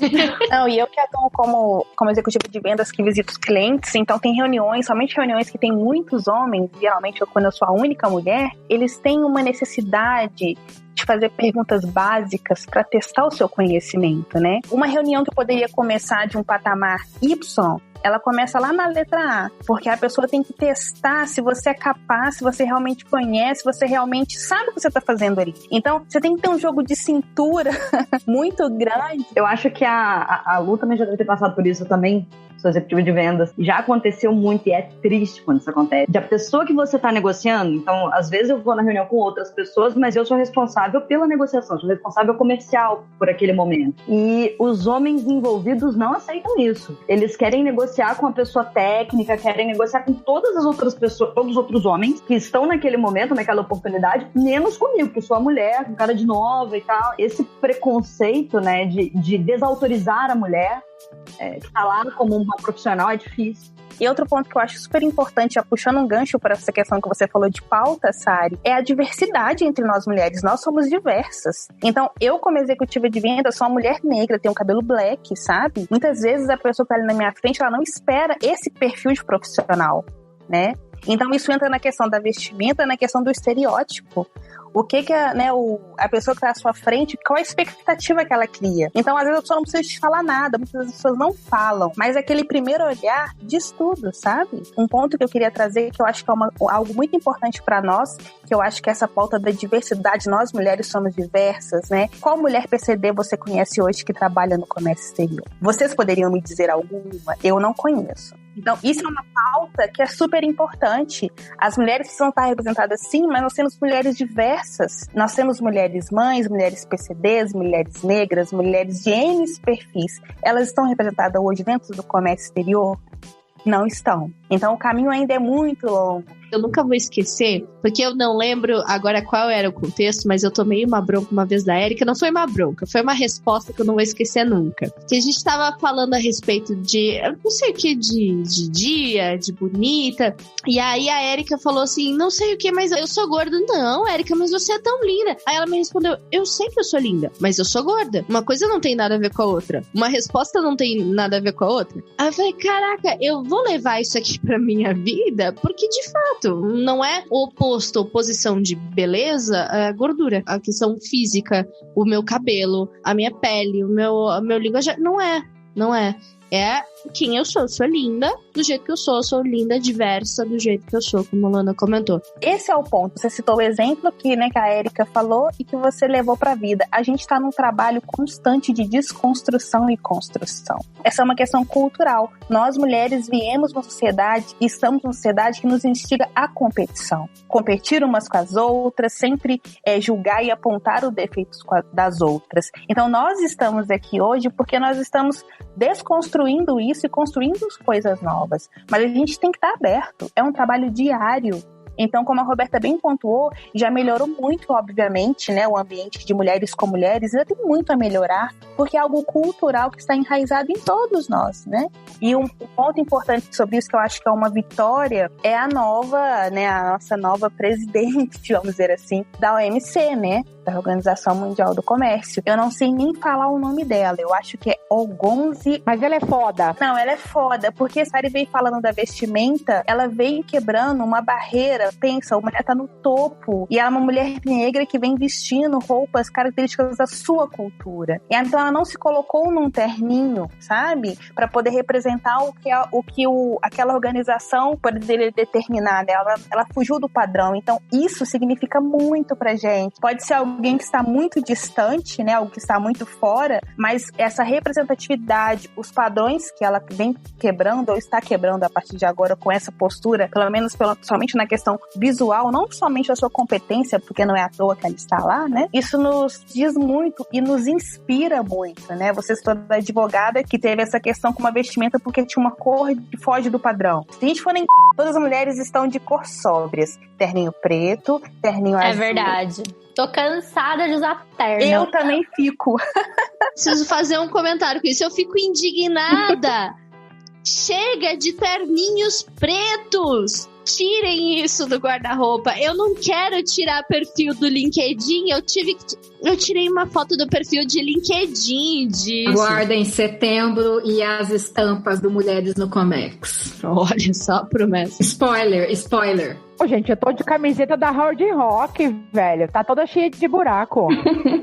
Não, e eu que atuo como executiva de vendas que visito os clientes, então tem reuniões, somente reuniões que tem muitos homens, geralmente quando eu sou a única mulher, eles têm uma necessidade de fazer perguntas básicas para testar o seu conhecimento, né? Uma reunião que poderia começar de um patamar Y, ela começa lá na letra A, porque a pessoa tem que testar se você é capaz, se você realmente conhece, se você realmente sabe o que você está fazendo ali. Então, você tem que ter um jogo de cintura muito grande. Eu acho que a Lu também já deve ter passado por isso também, sou executiva de vendas. Já aconteceu muito e é triste quando isso acontece. A pessoa que você está negociando, então, às vezes eu vou na reunião com outras pessoas, mas eu sou responsável pela negociação, sou responsável comercial por aquele momento. E os homens envolvidos não aceitam isso. Eles querem negociar com a pessoa técnica, querem negociar com todas as outras pessoas, todos os outros homens que estão naquele momento, naquela oportunidade, menos comigo, que sou a mulher, com cara de nova e tal. Esse preconceito, né, de desautorizar a mulher, que tá lá como uma profissional, é difícil. E outro ponto que eu acho super importante, já puxando um gancho para essa questão que você falou de pauta, Sari, é a diversidade entre nós mulheres. Nós somos diversas. Então, eu como executiva de venda, sou uma mulher negra, tenho cabelo black, sabe? Muitas vezes a pessoa que tá ali na minha frente, ela não espera esse perfil de profissional, né? Então, isso entra na questão da vestimenta, na questão do estereótipo. O que a pessoa que está à sua frente, qual a expectativa que ela cria. Então, às vezes, a pessoa não precisa te falar nada, muitas vezes as pessoas não falam, mas aquele primeiro olhar diz tudo, sabe? Um ponto que eu queria trazer, que eu acho que é algo muito importante para nós, que eu acho que essa pauta da diversidade, nós mulheres somos diversas, né? Qual mulher PCD você conhece hoje que trabalha no comércio exterior? Vocês poderiam me dizer alguma? Eu não conheço. Então, isso é uma pauta que é super importante. As mulheres precisam estar representadas sim, mas nós temos mulheres diversas. Nós temos mulheres mães, mulheres PCDs, mulheres negras, mulheres de N perfis. Elas estão representadas hoje dentro do comércio exterior? Não estão. Então, o caminho ainda é muito longo. Eu nunca vou esquecer, porque eu não lembro agora qual era o contexto, mas eu tomei uma bronca uma vez da Érica. Não foi uma bronca, foi uma resposta que eu não vou esquecer nunca. Que a gente tava falando a respeito de, eu não sei o que, de dia, de bonita. E aí a Érica falou assim, não sei o que, mas eu sou gorda. Não, Érica, mas você é tão linda. Aí ela me respondeu, eu sei que eu sou linda, mas eu sou gorda. Uma coisa não tem nada a ver com a outra. Uma resposta não tem nada a ver com a outra. Aí eu falei, caraca, eu vou levar isso aqui pra minha vida, porque de fato não é oposição de beleza, é gordura. A questão física, o meu cabelo, a minha pele, o meu linguajar, não é. É quem eu sou linda do jeito que eu sou linda, diversa do jeito que eu sou, como a Lana comentou. Esse é o ponto. Você citou o exemplo que a Érica falou e que você levou pra vida. A gente tá num trabalho constante de desconstrução e construção. Essa é uma questão cultural. Nós, mulheres, viemos numa sociedade e estamos numa sociedade que nos instiga à competição. Competir umas com as outras, sempre julgar e apontar os defeitos das outras. Então, nós estamos aqui hoje porque nós estamos desconstruindo isso e construindo coisas novas. Mas a gente tem que estar aberto. É um trabalho diário. Então, como a Roberta bem pontuou, já melhorou muito, obviamente, né, o ambiente de mulheres com mulheres, ainda tem muito a melhorar, porque é algo cultural que está enraizado em todos nós, né? E um ponto importante sobre isso, que eu acho que é uma vitória, é a nossa nova presidente, vamos dizer assim, da OMC, né? Da Organização Mundial do Comércio. Eu não sei nem falar o nome dela, eu acho que é Ogonzi. Mas ela é foda. Não, ela é foda, porque a Sari veio falando da vestimenta, ela veio quebrando uma barreira. Pensa, a mulher tá no topo, e ela é uma mulher negra que vem vestindo roupas características da sua cultura. E então ela não se colocou num terninho, sabe? Pra poder representar o que aquela organização poderia determinar, né? Ela fugiu do padrão. Então isso significa muito pra gente. Pode ser alguém alguém que está muito distante, né? Algo que está muito fora, mas essa representatividade, os padrões que ela vem quebrando ou está quebrando a partir de agora com essa postura, pelo menos somente na questão visual, não somente a sua competência, porque não é à toa que ela está lá, né? Isso nos diz muito e nos inspira muito, né? Você se torna advogada que teve essa questão com uma vestimenta porque tinha uma cor que foge do padrão. Se a gente for todas as mulheres estão de cor sóbrias. Terninho preto, terninho azul. É verdade. Tô cansada de usar terno. Eu também fico. Preciso fazer um comentário com isso. Eu fico indignada. Chega de terninhos pretos. Tirem isso do guarda-roupa. Eu não quero tirar perfil do LinkedIn. Eu tirei uma foto do perfil de LinkedIn disso. Aguardem setembro e as estampas do Mulheres no Comex. Olha só, promessa. Spoiler. Ô, gente, eu tô de camiseta da Hard Rock, velho. Tá toda cheia de buraco.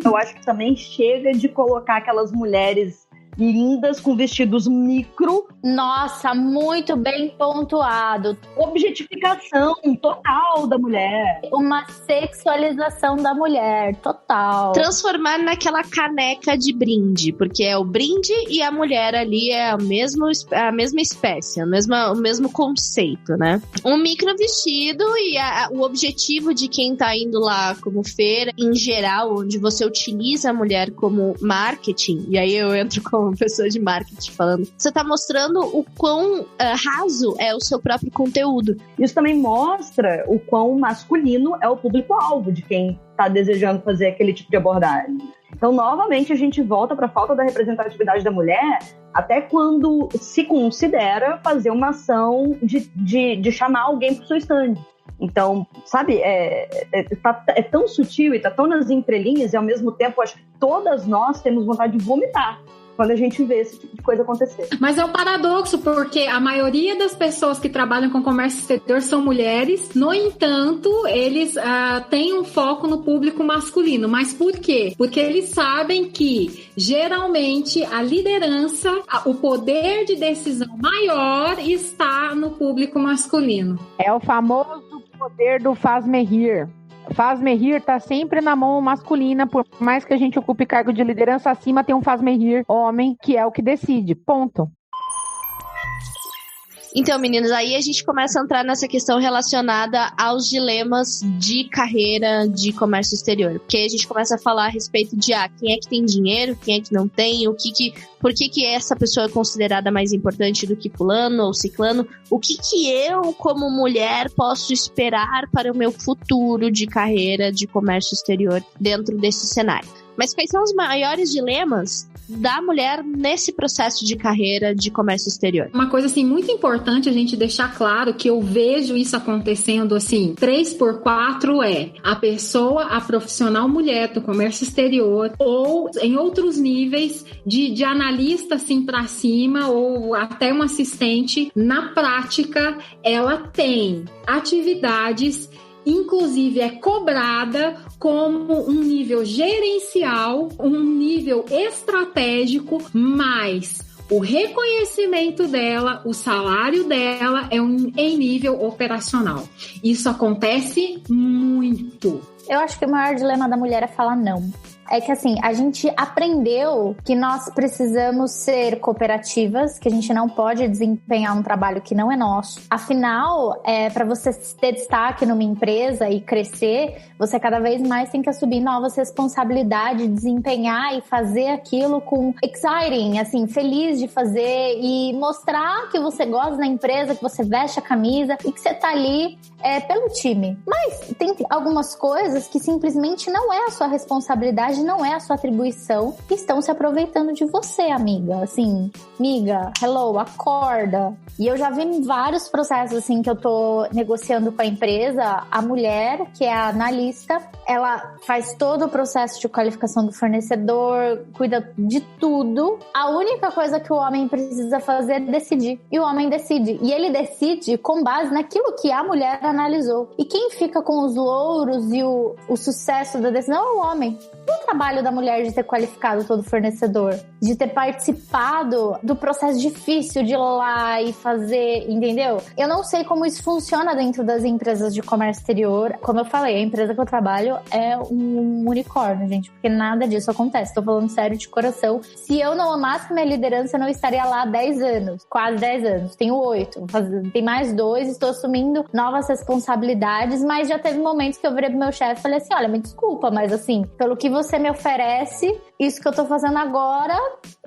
Eu acho que também chega de colocar aquelas mulheres lindas com vestidos micro. Nossa, muito bem pontuado. Objetificação total da mulher. Uma sexualização da mulher, total. Transformar naquela caneca de brinde, porque é o brinde e a mulher ali é a mesma espécie, o mesmo conceito, né? Um micro vestido e o objetivo de quem tá indo lá como feira, em geral, onde você utiliza a mulher como marketing, e aí eu entro como pessoa de marketing falando, você tá mostrando o quão raso é o seu próprio conteúdo. Isso também mostra o quão masculino é o público-alvo de quem tá desejando fazer aquele tipo de abordagem. Então, novamente, a gente volta para a falta da representatividade da mulher até quando se considera fazer uma ação de chamar alguém pro seu stand. Então, sabe, é tão sutil e tá tão nas entrelinhas e, ao mesmo tempo, acho que todas nós temos vontade de vomitar quando a gente vê esse tipo de coisa acontecer. Mas é um paradoxo, porque a maioria das pessoas que trabalham com comércio exterior são mulheres. No entanto, eles têm um foco no público masculino. Mas por quê? Porque eles sabem que, geralmente, a liderança, o poder de decisão maior está no público masculino. É o famoso poder do faz-me rir. Faz-me rir tá sempre na mão masculina, por mais que a gente ocupe cargo de liderança, acima tem um faz-me rir homem, que é o que decide, ponto. Então, meninos, aí a gente começa a entrar nessa questão relacionada aos dilemas de carreira de comércio exterior. Porque a gente começa a falar a respeito de quem é que tem dinheiro, quem é que não tem, por que essa pessoa é considerada mais importante do que fulano ou ciclano, o que eu, como mulher, posso esperar para o meu futuro de carreira de comércio exterior dentro desse cenário. Mas quais são os maiores dilemas da mulher nesse processo de carreira de comércio exterior? Uma coisa, assim, muito importante a gente deixar claro, que eu vejo isso acontecendo, assim, 3x4 a profissional mulher do comércio exterior, ou em outros níveis de analista, assim, pra cima, ou até um assistente, na prática, ela tem atividades, inclusive é cobrada como um nível gerencial, um nível estratégico, mas o reconhecimento dela, o salário dela é em nível operacional. Isso acontece muito. Eu acho que o maior dilema da mulher é falar não. É que, assim, a gente aprendeu que nós precisamos ser cooperativas, que a gente não pode desempenhar um trabalho que não é nosso. Afinal, para você ter destaque numa empresa e crescer, você cada vez mais tem que assumir novas responsabilidades, desempenhar e fazer aquilo com exciting, assim, feliz de fazer e mostrar que você gosta da empresa, que você veste a camisa e que você tá ali pelo time. Mas tem algumas coisas que simplesmente não é a sua responsabilidade, não é a sua atribuição, e estão se aproveitando de você, amiga. Assim, amiga, hello, acorda. E eu já vi vários processos, assim, que eu tô negociando com a empresa. A mulher, que é a analista, ela faz todo o processo de qualificação do fornecedor, cuida de tudo. A única coisa que o homem precisa fazer é decidir. E o homem decide. E ele decide com base naquilo que a mulher analisou. E quem fica com os louros e o sucesso da decisão é o homem. o trabalho da mulher de ter qualificado todo fornecedor, de ter participado do processo difícil de ir lá e fazer, entendeu? Eu não sei como isso funciona dentro das empresas de comércio exterior. Como eu falei, a empresa que eu trabalho é um unicórnio, gente, porque nada disso acontece. Tô falando sério de coração. Se eu não amasse minha liderança, eu não estaria lá há 10 anos, quase 10 anos. Tenho 8, tem mais 2, estou assumindo novas responsabilidades, mas já teve momentos que eu virei pro meu chefe e falei assim, olha, me desculpa, mas assim, pelo que você me oferece, isso que eu tô fazendo agora,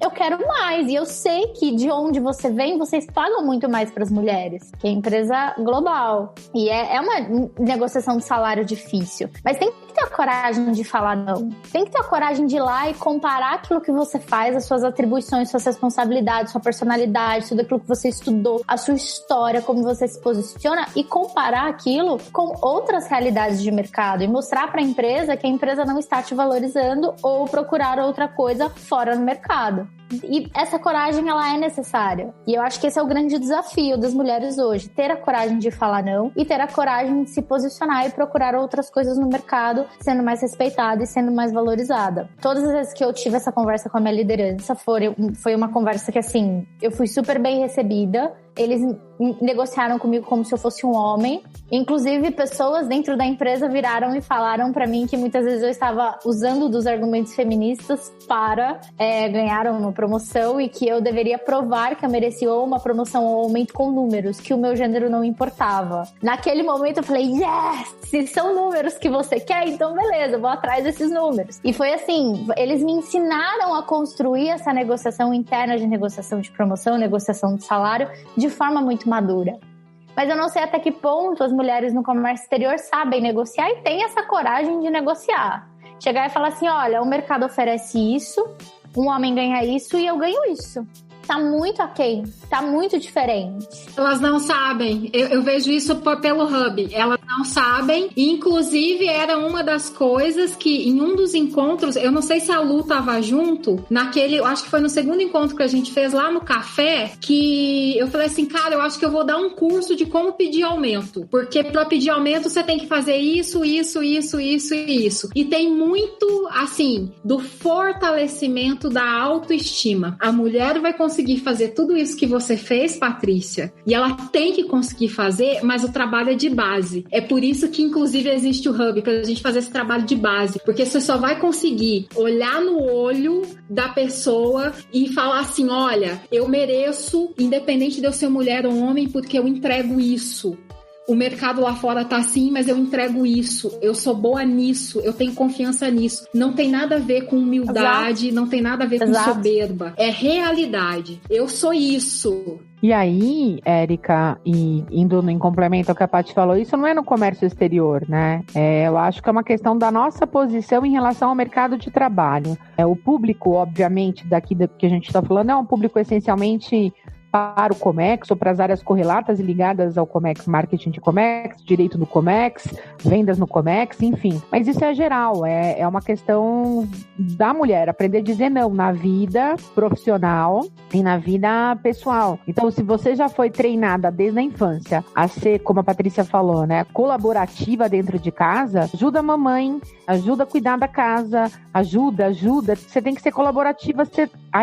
eu quero mais. E eu sei que de onde você vem, vocês pagam muito mais para as mulheres, que é empresa global. E é uma negociação de salário difícil. Mas tem que ter a coragem de falar não. Tem que ter a coragem de ir lá e comparar aquilo que você faz, as suas atribuições, suas responsabilidades, sua personalidade, tudo aquilo que você estudou, a sua história, como você se posiciona, e comparar aquilo com outras realidades de mercado e mostrar para a empresa que a empresa não está te valorizando ou procurar outra coisa fora no mercado. E essa coragem, ela é necessária. E eu acho que esse é o grande desafio das mulheres hoje. Ter a coragem de falar não e ter a coragem de se posicionar e procurar outras coisas no mercado, sendo mais respeitada e sendo mais valorizada. Todas as vezes que eu tive essa conversa com a minha liderança, foi uma conversa que, assim, eu fui super bem recebida. Eles negociaram comigo como se eu fosse um homem. Inclusive, pessoas dentro da empresa viraram e falaram pra mim que muitas vezes eu estava usando dos argumentos feministas para ganhar uma promoção e que eu deveria provar que eu merecia ou uma promoção ou um aumento com números, que o meu gênero não importava. Naquele momento eu falei, yes! Se são números que você quer, então beleza, eu vou atrás desses números. E foi assim, eles me ensinaram a construir essa negociação interna de negociação de promoção, negociação de salário, de forma muito madura. Mas eu não sei até que ponto as mulheres no comércio exterior sabem negociar e têm essa coragem de negociar. Chegar e falar assim, olha, o mercado oferece isso, um homem ganha isso e eu ganho isso. Tá muito aquém, tá muito diferente. Elas não sabem, eu vejo isso pelo Hub, elas não sabem, inclusive era uma das coisas que em um dos encontros, eu não sei se a Lu tava junto, eu acho que foi no segundo encontro que a gente fez lá no café, que eu falei assim, cara, eu acho que eu vou dar um curso de como pedir aumento, porque pra pedir aumento você tem que fazer isso. E tem muito, assim, do fortalecimento da autoestima. A mulher vai conseguir fazer tudo isso que você fez, Patrícia, e ela tem que conseguir fazer, mas o trabalho é de base. É por isso que, inclusive, existe o Hub, pra gente fazer esse trabalho de base, porque você só vai conseguir olhar no olho da pessoa e falar assim, olha, eu mereço, independente de eu ser mulher ou homem, porque eu entrego isso. O mercado lá fora tá assim, mas eu entrego isso, eu sou boa nisso, eu tenho confiança nisso. Não tem nada a ver com humildade, Exato. Não tem nada a ver com soberba. É realidade. Eu sou isso. E aí, Érica, e indo em complemento ao que a Paty falou, isso não é no comércio exterior, né? Eu acho que é uma questão da nossa posição em relação ao mercado de trabalho. O público, obviamente, daqui que a gente está falando, é um público essencialmente para o Comex ou para as áreas correlatas e ligadas ao Comex, marketing de Comex, direito do Comex, vendas no Comex, enfim. Mas isso é geral, é uma questão da mulher, aprender a dizer não na vida profissional e na vida pessoal. Então, se você já foi treinada desde a infância a ser, como a Patrícia falou, né, colaborativa dentro de casa, ajuda a mamãe, ajuda a cuidar da casa, ajuda. Você tem que ser colaborativa.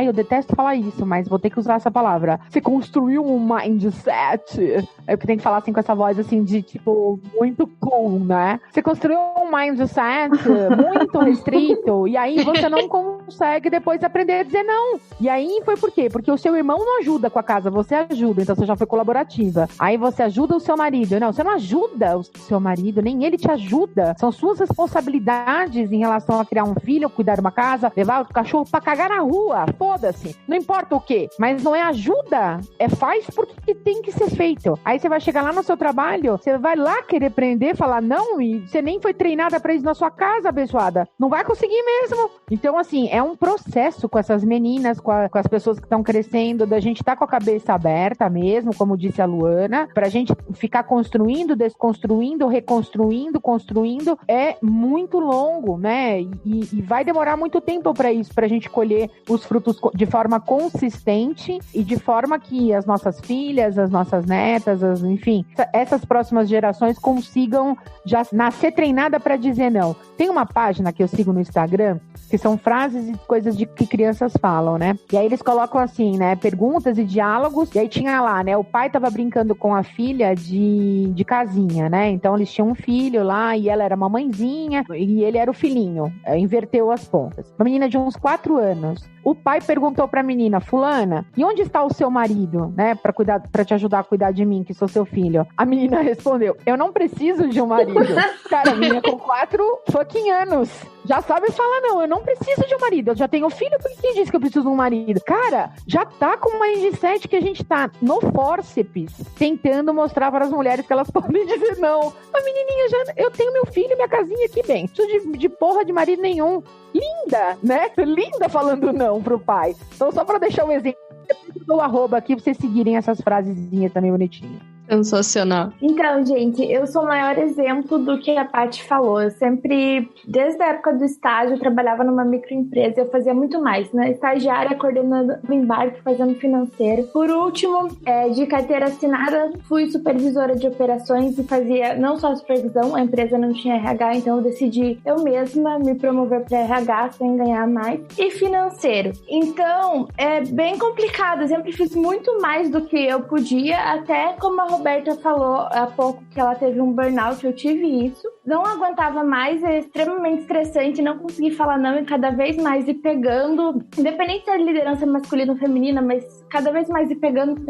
Eu detesto falar isso, mas vou ter que usar essa palavra. Você construiu um mindset. É o que tem que falar assim com essa voz assim de tipo, muito cool, né? Você construiu um mindset muito restrito e aí você não consegue depois aprender a dizer não. E aí foi por quê? Porque o seu irmão não ajuda com a casa, você ajuda, então você já foi colaborativa. Aí você ajuda o seu marido. Não, você não ajuda o seu marido, nem ele te ajuda. São suas responsabilidades em relação a criar um filho, cuidar de uma casa, levar o cachorro pra cagar na rua. Foda-se. Não importa o quê, mas não é ajuda. Faz porque tem que ser feito. Aí você vai chegar lá no seu trabalho, você vai lá querer prender, falar não, e você nem foi treinada pra isso na sua casa, abençoada. Não vai conseguir mesmo. Então, assim, é um processo com essas meninas, com as pessoas que estão crescendo, da gente tá com a cabeça aberta mesmo, como disse a Luana, pra gente ficar construindo, desconstruindo, reconstruindo, construindo, é muito longo, né? E vai demorar muito tempo pra isso, pra gente colher os frutos de forma consistente e de forma que as nossas filhas, as nossas netas, enfim, essas próximas gerações consigam já nascer treinada para dizer não. Tem uma página que eu sigo no Instagram, que são frases e coisas que crianças falam, né? E aí eles colocam assim, né? Perguntas e diálogos. E aí tinha lá, né? O pai tava brincando com a filha de casinha, né? Então eles tinham um filho lá e ela era mamãezinha e ele era o filhinho. Inverteu as pontas. Uma menina de uns 4 anos. O pai perguntou pra menina, fulana, e onde está o seu marido, né? Pra te ajudar a cuidar de mim, que sou seu filho. A menina respondeu, eu não preciso de um marido. Cara, a menina com 4 fucking anos. Já sabe falar, não, eu não preciso de um marido, eu já tenho filho, por que disse que eu preciso de um marido? Cara, já tá com uma mindset que a gente tá no fórceps, tentando mostrar para as mulheres que elas podem dizer não. A menininha eu tenho meu filho, minha casinha aqui, bem, não preciso de porra de marido nenhum. Linda, né? Linda falando não pro pai. Então, só pra deixar um exemplo, eu dou o @ aqui pra vocês seguirem essas frasezinhas também bonitinhas. Sensacional. Então, gente, eu sou o maior exemplo do que a Paty falou. Eu sempre, desde a época do estágio, eu trabalhava numa microempresa. Eu fazia muito mais, né? Estagiária, coordenando o embarque, fazendo financeiro. Por último, de carteira assinada, fui supervisora de operações e fazia não só supervisão, a empresa não tinha RH, então eu decidi eu mesma me promover para RH sem ganhar mais. E financeiro. Então, é bem complicado. Eu sempre fiz muito mais do que eu podia, até como a Roberta falou há pouco que ela teve um burnout, eu tive isso. Não aguentava mais, é extremamente estressante, não consegui falar não e cada vez mais ir pegando, independente se é liderança masculina ou feminina, mas cada vez mais ir pegando.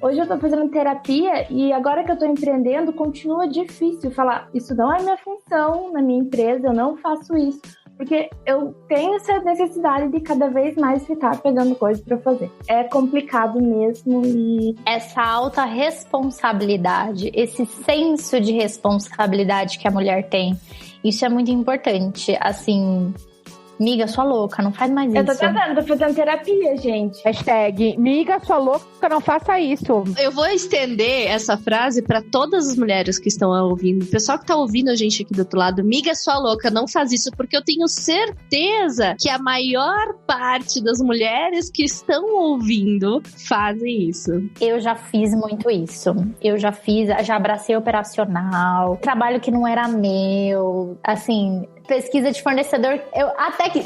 Hoje eu tô fazendo terapia e agora que eu tô empreendendo, continua difícil falar, isso não é minha função na minha empresa, eu não faço isso. Porque eu tenho essa necessidade de cada vez mais ficar pegando coisas pra fazer. É complicado mesmo e... Essa alta responsabilidade, esse senso de responsabilidade que a mulher tem, isso é muito importante. Assim, miga, sua louca, não faz mais isso. Eu tô tentando, tô fazendo terapia, gente. Hashtag, miga, sua louca, não faça isso. Eu vou estender essa frase pra todas as mulheres que estão ouvindo. O pessoal que tá ouvindo a gente aqui do outro lado, miga, sua louca, não faz isso, porque eu tenho certeza que a maior parte das mulheres que estão ouvindo fazem isso. Eu já fiz muito isso. Já abracei operacional, trabalho que não era meu, assim... Pesquisa de fornecedor,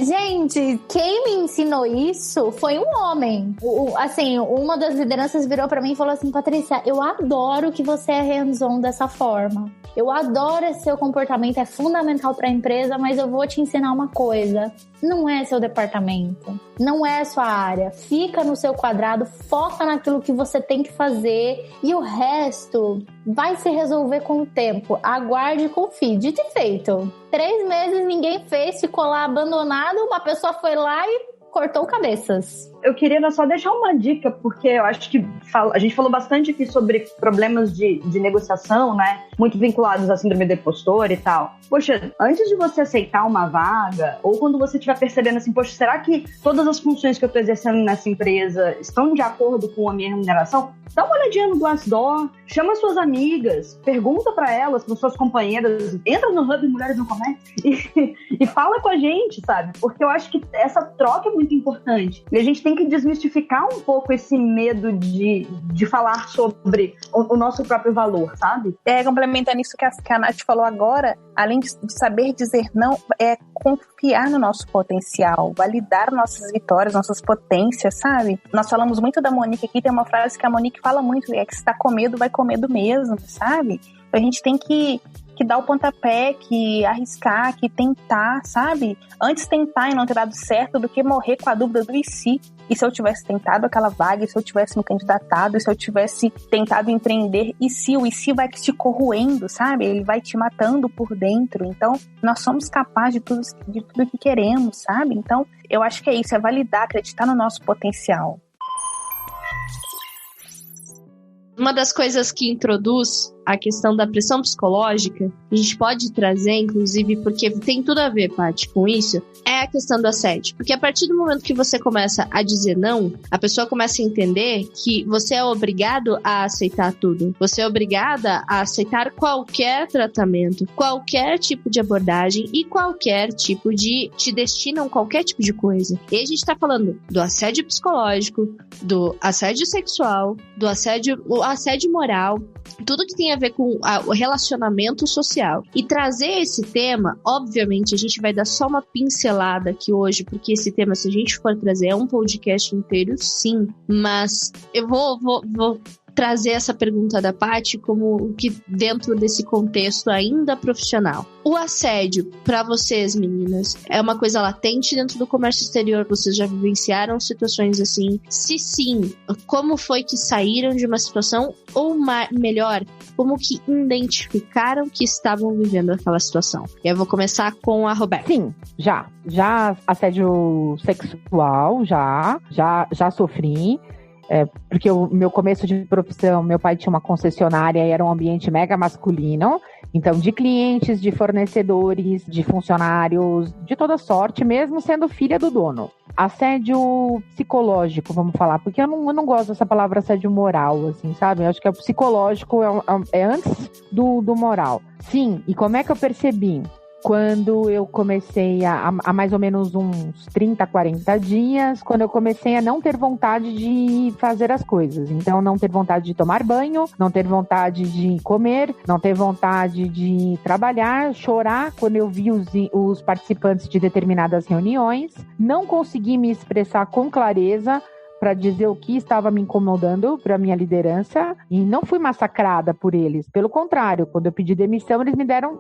gente, quem me ensinou isso foi um homem. Assim, uma das lideranças virou pra mim e falou assim, Patrícia, eu adoro que você é hands-on dessa forma. Eu adoro esse seu comportamento, é fundamental pra empresa, mas eu vou te ensinar uma coisa. Não é seu departamento, não é sua área. Fica no seu quadrado, foca naquilo que você tem que fazer e o resto vai se resolver com o tempo. Aguarde e confie. Dito e feito. 3 meses ninguém fez, ficou lá abandonado, uma pessoa foi lá e cortou cabeças. Eu queria só deixar uma dica, porque eu acho que a gente falou bastante aqui sobre problemas de negociação, né? Muito vinculados à síndrome do impostor e tal. Poxa, antes de você aceitar uma vaga, ou quando você estiver percebendo assim, poxa, será que todas as funções que eu estou exercendo nessa empresa estão de acordo com a minha remuneração? Dá uma olhadinha no Glassdoor, chama suas amigas, pergunta para elas, para suas companheiras, entra no Hub Mulheres no Comércio e fala com a gente, sabe? Porque eu acho que essa troca é muito importante. E a gente tem que desmistificar um pouco esse medo de falar sobre o nosso próprio valor, sabe? Complementando isso que a Nath falou agora, além de saber dizer não, é confiar no nosso potencial, validar nossas vitórias, nossas potências, sabe? Nós falamos muito da Monique aqui, tem uma frase que a Monique fala muito, é que se tá com medo, vai com medo mesmo, sabe? A gente tem que dar o pontapé, que arriscar, que tentar, sabe? Antes tentar e não ter dado certo do que morrer com a dúvida do e se. E se eu tivesse tentado aquela vaga, e se eu tivesse me candidatado, e se eu tivesse tentado empreender, e se o e se vai te corroendo, sabe? Ele vai te matando por dentro. Então, nós somos capazes de tudo que queremos, sabe? Então, eu acho que é isso, é validar, acreditar no nosso potencial. Uma das coisas que introduz a questão da pressão psicológica, a gente pode trazer, inclusive, porque tem tudo a ver, Paty, com isso, é a questão do assédio. Porque a partir do momento que você começa a dizer não, a pessoa começa a entender que você é obrigado a aceitar tudo. Você é obrigada a aceitar qualquer tratamento, qualquer tipo de abordagem e qualquer tipo de... te destinam qualquer tipo de coisa. E a gente tá falando do assédio psicológico, do assédio sexual, do assédio moral, tudo que tem a ver com o relacionamento social. E trazer esse tema, obviamente, a gente vai dar só uma pincelada aqui hoje, porque esse tema, se a gente for trazer, é um podcast inteiro, sim. Mas eu vou trazer essa pergunta da Paty como que dentro desse contexto ainda profissional. O assédio, para vocês, meninas, é uma coisa latente dentro do comércio exterior? Vocês já vivenciaram situações assim? Se sim, como foi que saíram de uma situação? Ou melhor, como que identificaram que estavam vivendo aquela situação? E eu vou começar com a Roberta. Sim, já assédio sexual, já sofri. Porque o meu começo de profissão, meu pai tinha uma concessionária e era um ambiente mega masculino. Então, de clientes, de fornecedores, de funcionários, de toda sorte, mesmo sendo filha do dono. Assédio psicológico, vamos falar, porque eu não gosto dessa palavra assédio moral, assim, sabe? Eu acho que o psicológico é antes do moral. Sim, e como é que eu percebi? Quando eu comecei há mais ou menos uns 30, 40 dias, quando eu comecei a não ter vontade de fazer as coisas. Então, não ter vontade de tomar banho, não ter vontade de comer, não ter vontade de trabalhar, chorar quando eu vi os participantes de determinadas reuniões, não consegui me expressar com clareza para dizer o que estava me incomodando para minha liderança, e não fui massacrada por eles. Pelo contrário, quando eu pedi demissão, eles me deram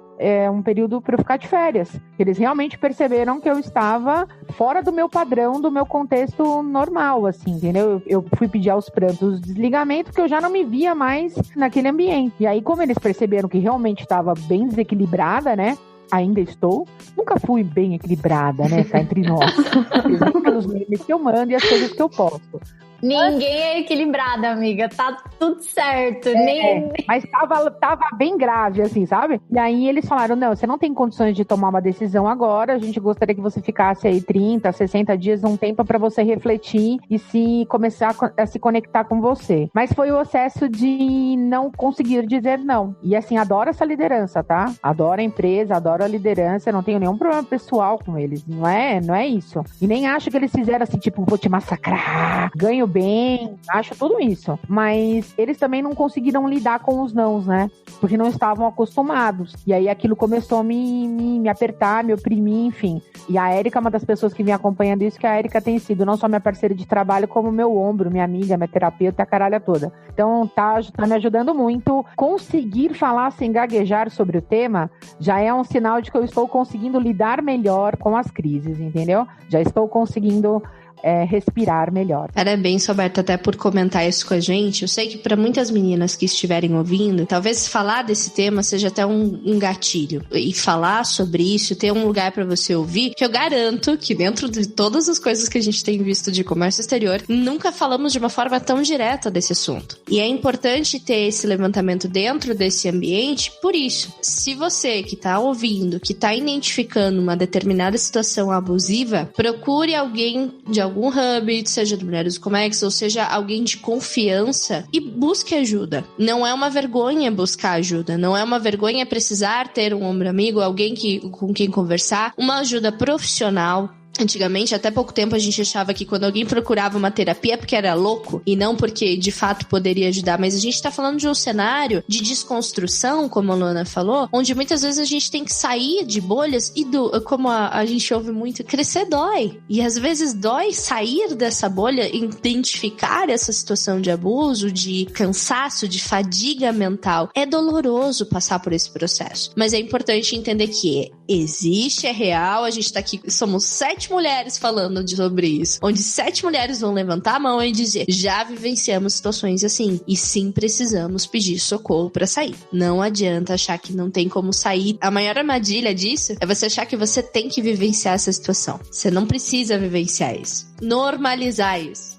um período para eu ficar de férias. Eles realmente perceberam que eu estava fora do meu padrão, do meu contexto normal, assim, entendeu? Eu fui pedir aos prantos desligamento, porque eu já não me via mais naquele ambiente. E aí, como eles perceberam que realmente estava bem desequilibrada, né? Ainda estou. Nunca fui bem equilibrada, né? Tá entre nós. Pelos memes que eu mando e as coisas que eu posto. Ninguém é equilibrada, amiga. Tá tudo certo. Mas tava bem grave, assim, sabe? E aí eles falaram, não, você não tem condições de tomar uma decisão agora. A gente gostaria que você ficasse aí 30, 60 dias, um tempo pra você refletir e se começar a se conectar com você. Mas foi o excesso de não conseguir dizer não. E assim, adoro essa liderança, tá? Adoro a empresa, adoro a liderança. Não tenho nenhum problema pessoal com eles. Não é isso. E nem acho que eles fizeram assim, tipo, vou te massacrar, ganho bem, acho tudo isso. Mas eles também não conseguiram lidar com os nãos, né? Porque não estavam acostumados. E aí aquilo começou a me apertar, me oprimir, enfim. E a Érica é uma das pessoas que vem acompanhando isso, que a Érica tem sido não só minha parceira de trabalho, como meu ombro, minha amiga, minha terapeuta, a caralha toda. Então tá me ajudando muito. Conseguir falar sem gaguejar sobre o tema já é um sinal de que eu estou conseguindo lidar melhor com as crises, entendeu? Já estou conseguindo respirar melhor. Parabéns, Roberta, até por comentar isso com a gente. Eu sei que para muitas meninas que estiverem ouvindo, talvez falar desse tema seja até um gatilho. E falar sobre isso, ter um lugar para você ouvir, que eu garanto que dentro de todas as coisas que a gente tem visto de comércio exterior, nunca falamos de uma forma tão direta desse assunto. E é importante ter esse levantamento dentro desse ambiente por isso. Se você que tá ouvindo, que tá identificando uma determinada situação abusiva, procure alguém de algum hub, seja do Mulheres do Comex, ou seja alguém de confiança, e busque ajuda. Não é uma vergonha buscar ajuda, não é uma vergonha precisar ter um ombro amigo, alguém com quem conversar, uma ajuda profissional. Antigamente, até pouco tempo, a gente achava que quando alguém procurava uma terapia é porque era louco e não porque de fato poderia ajudar, mas a gente tá falando de um cenário de desconstrução, como a Luana falou, onde muitas vezes a gente tem que sair de bolhas e como a gente ouve muito, crescer dói. E às vezes dói sair dessa bolha, identificar essa situação de abuso, de cansaço, de fadiga mental. É doloroso passar por esse processo, mas é importante entender que existe, é real, a gente tá aqui, somos 7 mulheres falando sobre isso, onde 7 mulheres vão levantar a mão e dizer, já vivenciamos situações assim, e sim precisamos pedir socorro pra sair. Não adianta achar que não tem como sair. A maior armadilha disso é você achar que você tem que vivenciar essa situação. Você não precisa vivenciar isso. Normalizar isso.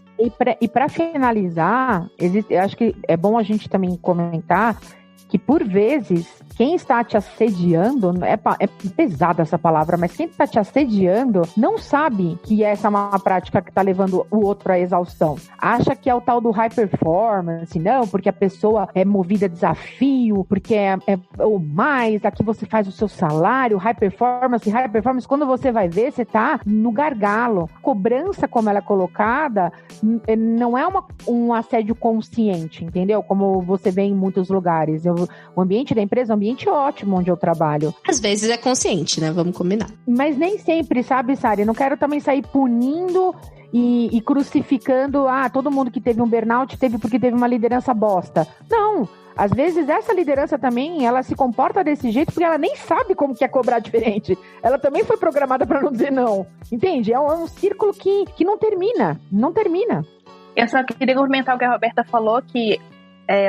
E para finalizar, eu acho que é bom a gente também comentar que, por vezes, quem está te assediando, é pesada essa palavra, mas quem está te assediando não sabe que essa é uma prática que está levando o outro à exaustão. Acha que é o tal do high performance, não, porque a pessoa é movida a desafio, porque é o mais, aqui você faz o seu salário, high performance, quando você vai ver, você está no gargalo. Cobrança, como ela é colocada, não é um assédio consciente, entendeu? Como você vê em muitos lugares. O ambiente da empresa é um ambiente ótimo onde eu trabalho. Às vezes é consciente, né? Vamos combinar. Mas nem sempre, sabe, Sari? Eu não quero também sair punindo e crucificando, todo mundo que teve um burnout teve porque teve uma liderança bosta. Não! Às vezes essa liderança também, ela se comporta desse jeito porque ela nem sabe como que é cobrar diferente. Ela também foi programada para não dizer não. Entende? É um círculo que não termina. Não termina. Eu só queria comentar o que a Roberta falou, que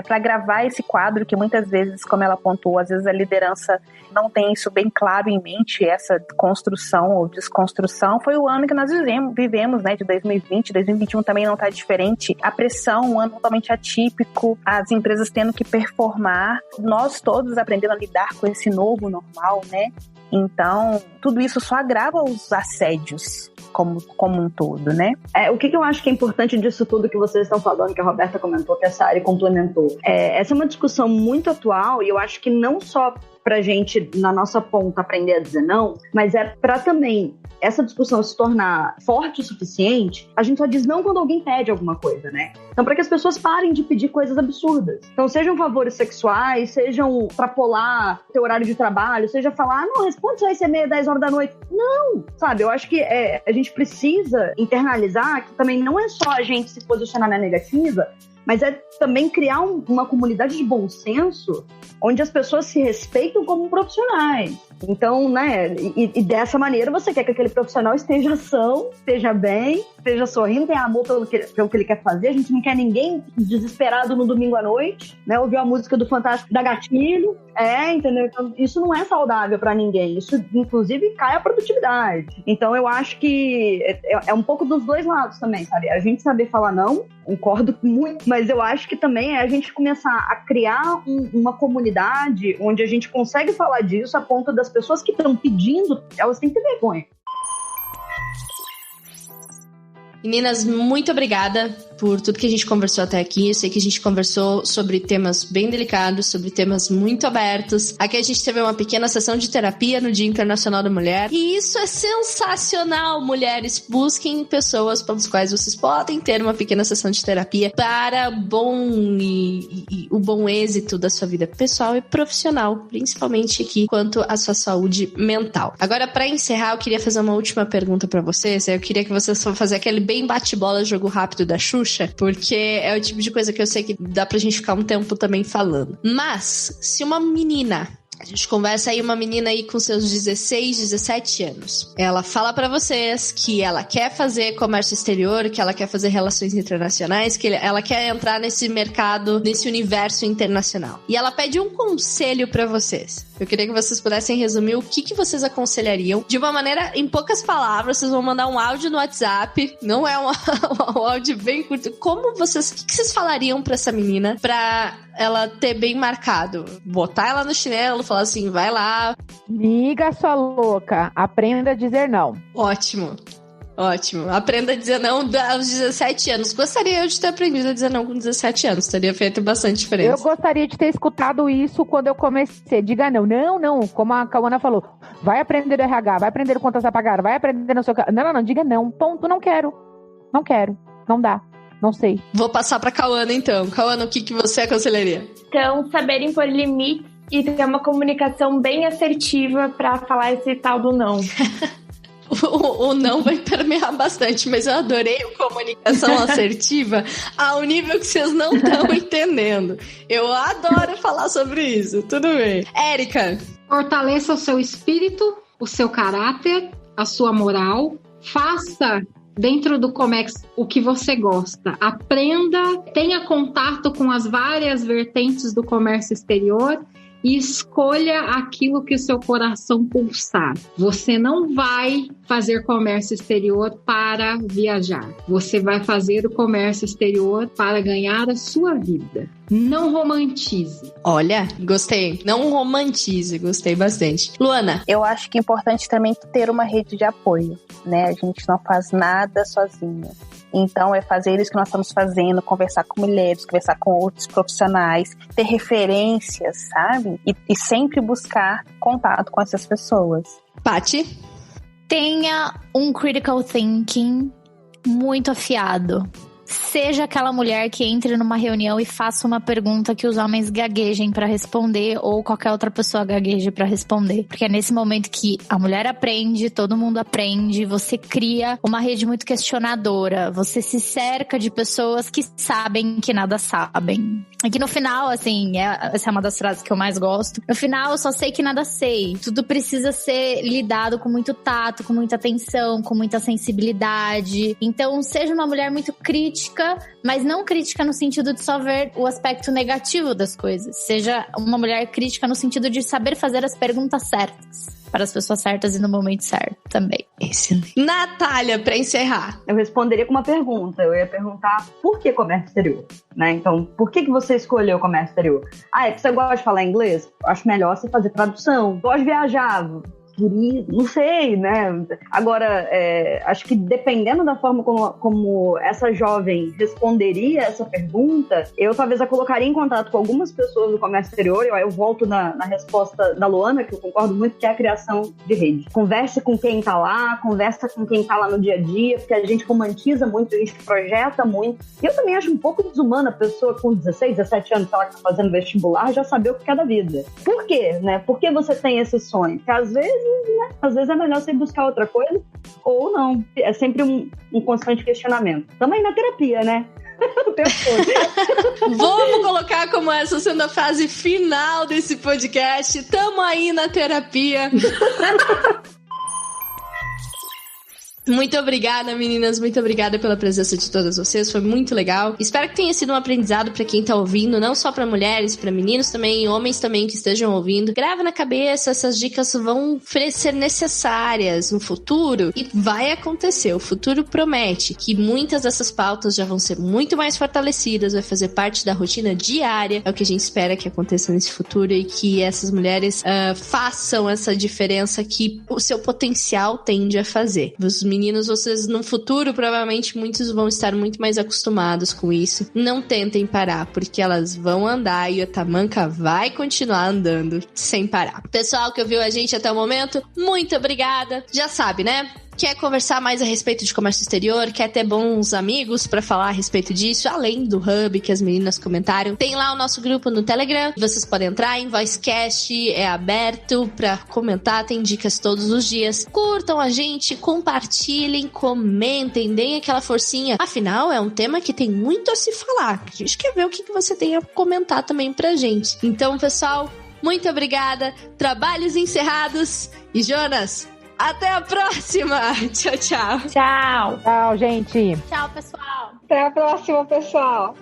para gravar esse quadro, que muitas vezes, como ela apontou, às vezes a liderança não tem isso bem claro em mente, essa construção ou desconstrução, foi o ano que nós vivemos, né, de 2020, 2021 também não está diferente. A pressão, um ano totalmente atípico, as empresas tendo que performar, nós todos aprendendo a lidar com esse novo normal, né? Então, tudo isso só agrava os assédios como um todo, né? O que eu acho que é importante disso tudo que vocês estão falando, que a Roberta comentou, que a Sari complementou. Essa é uma discussão muito atual e eu acho que não só pra gente, na nossa ponta, aprender a dizer não, mas é pra também essa discussão se tornar forte o suficiente, a gente só diz não quando alguém pede alguma coisa, né? Então, para que as pessoas parem de pedir coisas absurdas. Então, sejam favores sexuais, sejam extrapolar teu horário de trabalho, seja falar, não, responde só esse e-mail 10 horas da noite. Não, sabe? Eu acho que a gente precisa internalizar que também não é só a gente se posicionar na negativa, mas é também criar uma comunidade de bom senso onde as pessoas se respeitam como profissionais. Então, né, e dessa maneira você quer que aquele profissional esteja são, esteja bem, esteja sorrindo, tenha amor pelo que ele quer fazer. A gente não quer ninguém desesperado no domingo à noite, né, ouvir a música do Fantástico da Gatilho, entendeu? Então, isso não é saudável para ninguém, isso inclusive cai a produtividade. Então eu acho que é um pouco dos dois lados também, sabe? A gente saber falar não, concordo muito, mas eu acho que também é a gente começar a criar uma comunidade onde a gente consegue falar disso a ponto das pessoas que estão pedindo, elas têm que ter vergonha. Meninas, muito obrigada por tudo que a gente conversou até aqui. Eu sei que a gente conversou sobre temas bem delicados, sobre temas muito abertos. Aqui a gente teve uma pequena sessão de terapia no Dia Internacional da Mulher. E isso é sensacional, mulheres. Busquem pessoas pelas quais vocês podem ter uma pequena sessão de terapia para o bom êxito da sua vida pessoal e profissional, principalmente aqui quanto à sua saúde mental. Agora, para encerrar, eu queria fazer uma última pergunta para vocês. Eu queria que vocês façam aquele bem bate-bola, jogo rápido da Xuxa, porque é o tipo de coisa que eu sei que dá pra gente ficar um tempo também falando. Mas, se uma menina... A gente conversa aí, uma menina aí com seus 16, 17 anos. Ela fala pra vocês que ela quer fazer comércio exterior, que ela quer fazer relações internacionais, que ela quer entrar nesse mercado, nesse universo internacional. E ela pede um conselho pra vocês. Eu queria que vocês pudessem resumir o que vocês aconselhariam. De uma maneira, em poucas palavras, vocês vão mandar um áudio no WhatsApp. Não é um áudio bem curto. O que vocês falariam pra essa menina pra ela ter bem marcado? Botar ela no chinelo, falar assim, vai lá. Liga, sua louca. Aprenda a dizer não. Ótimo. Aprenda a dizer não aos 17 anos. Gostaria eu de ter aprendido a dizer não com 17 anos. Teria feito bastante diferença. Eu gostaria de ter escutado isso quando eu comecei. Diga não. Não. Como a Cauana falou. Vai aprender o RH, vai aprender contas a pagar, vai aprender no seu... Não. Diga não. Ponto. Não quero. Não dá. Não sei. Vou passar pra Cauana, então. Cauana, o que você aconselharia? Então, saber impor limites e ter uma comunicação bem assertiva pra falar esse tal do não. O não vai permear bastante, mas eu adorei a comunicação assertiva ao nível que vocês não estão entendendo. Eu adoro falar sobre isso. Tudo bem. Érica. Fortaleça o seu espírito, o seu caráter, a sua moral. Faça dentro do Comex o que você gosta. Aprenda, tenha contato com as várias vertentes do comércio exterior e escolha aquilo que o seu coração pulsar. Você não vai fazer comércio exterior para viajar. Você vai fazer o comércio exterior para ganhar a sua vida. Não romantize. Olha, gostei. Não romantize, gostei bastante. Luana? Eu acho que é importante também ter uma rede de apoio, né? A gente não faz nada sozinha. Então, é fazer isso que nós estamos fazendo, conversar com mulheres, conversar com outros profissionais, ter referências, sabe? E sempre buscar contato com essas pessoas. Paty? Tenha um critical thinking muito afiado. Seja aquela mulher que entre numa reunião e faça uma pergunta que os homens gaguejem pra responder ou qualquer outra pessoa gagueje pra responder. Porque é nesse momento que a mulher aprende, todo mundo aprende, você cria uma rede muito questionadora, você se cerca de pessoas que sabem que nada sabem. E que no final, assim, essa é uma das frases que eu mais gosto. No final, eu só sei que nada sei. Tudo precisa ser lidado com muito tato, com muita atenção, com muita sensibilidade. Então, seja uma mulher muito crítica, mas não crítica no sentido de só ver o aspecto negativo das coisas. Seja uma mulher crítica no sentido de saber fazer as perguntas certas para as pessoas certas e no momento certo também. Excelente. Natália, para encerrar. Eu responderia com uma pergunta. Eu ia perguntar por que comércio exterior, né? Então, por que você escolheu o comércio exterior? É porque você gosta de falar inglês? Eu acho melhor você fazer tradução. Gosta de viajar? Não sei, né? Agora, acho que dependendo da forma como essa jovem responderia essa pergunta, eu talvez a colocaria em contato com algumas pessoas do comércio exterior. Eu volto na resposta da Luana, que eu concordo muito, que é a criação de rede. Converse com quem tá lá, conversa com quem tá lá no dia a dia, porque a gente romantiza muito, a gente projeta muito. E eu também acho um pouco desumano a pessoa com 16, 17 anos, ela que tá fazendo vestibular, já saber o que é da vida. Por quê, né? Por que você tem esse sonho? Porque às vezes é melhor você buscar outra coisa ou não. É sempre um constante questionamento. Também na terapia, né? O tempo todo. Vamos colocar como essa sendo a fase final desse podcast. Tamo aí na terapia. Muito obrigada, meninas. Muito obrigada pela presença de todas vocês. Foi muito legal. Espero que tenha sido um aprendizado pra quem tá ouvindo, não só pra mulheres, pra meninos também, homens também que estejam ouvindo. Grava na cabeça, essas dicas vão ser necessárias no futuro e vai acontecer. O futuro promete que muitas dessas pautas já vão ser muito mais fortalecidas, vai fazer parte da rotina diária. É o que a gente espera que aconteça nesse futuro e que essas mulheres façam essa diferença que o seu potencial tende a fazer. Os meninos, vocês no futuro, provavelmente muitos vão estar muito mais acostumados com isso. Não tentem parar, porque elas vão andar e a tamanca vai continuar andando sem parar. Pessoal que ouviu a gente até o momento, muito obrigada. Já sabe, né? Quer conversar mais a respeito de comércio exterior? Quer ter bons amigos pra falar a respeito disso? Além do Hub que as meninas comentaram, tem lá o nosso grupo no Telegram. Vocês podem entrar em Voicecast, é aberto pra comentar, tem dicas todos os dias. Curtam a gente, compartilhem, comentem, deem aquela forcinha. Afinal, é um tema que tem muito a se falar. A gente quer ver o que você tem a comentar também pra gente. Então, pessoal, muito obrigada. Trabalhos encerrados. E Jonas, até a próxima! Tchau, tchau! Tchau! Tchau, gente! Tchau, pessoal! Até a próxima, pessoal!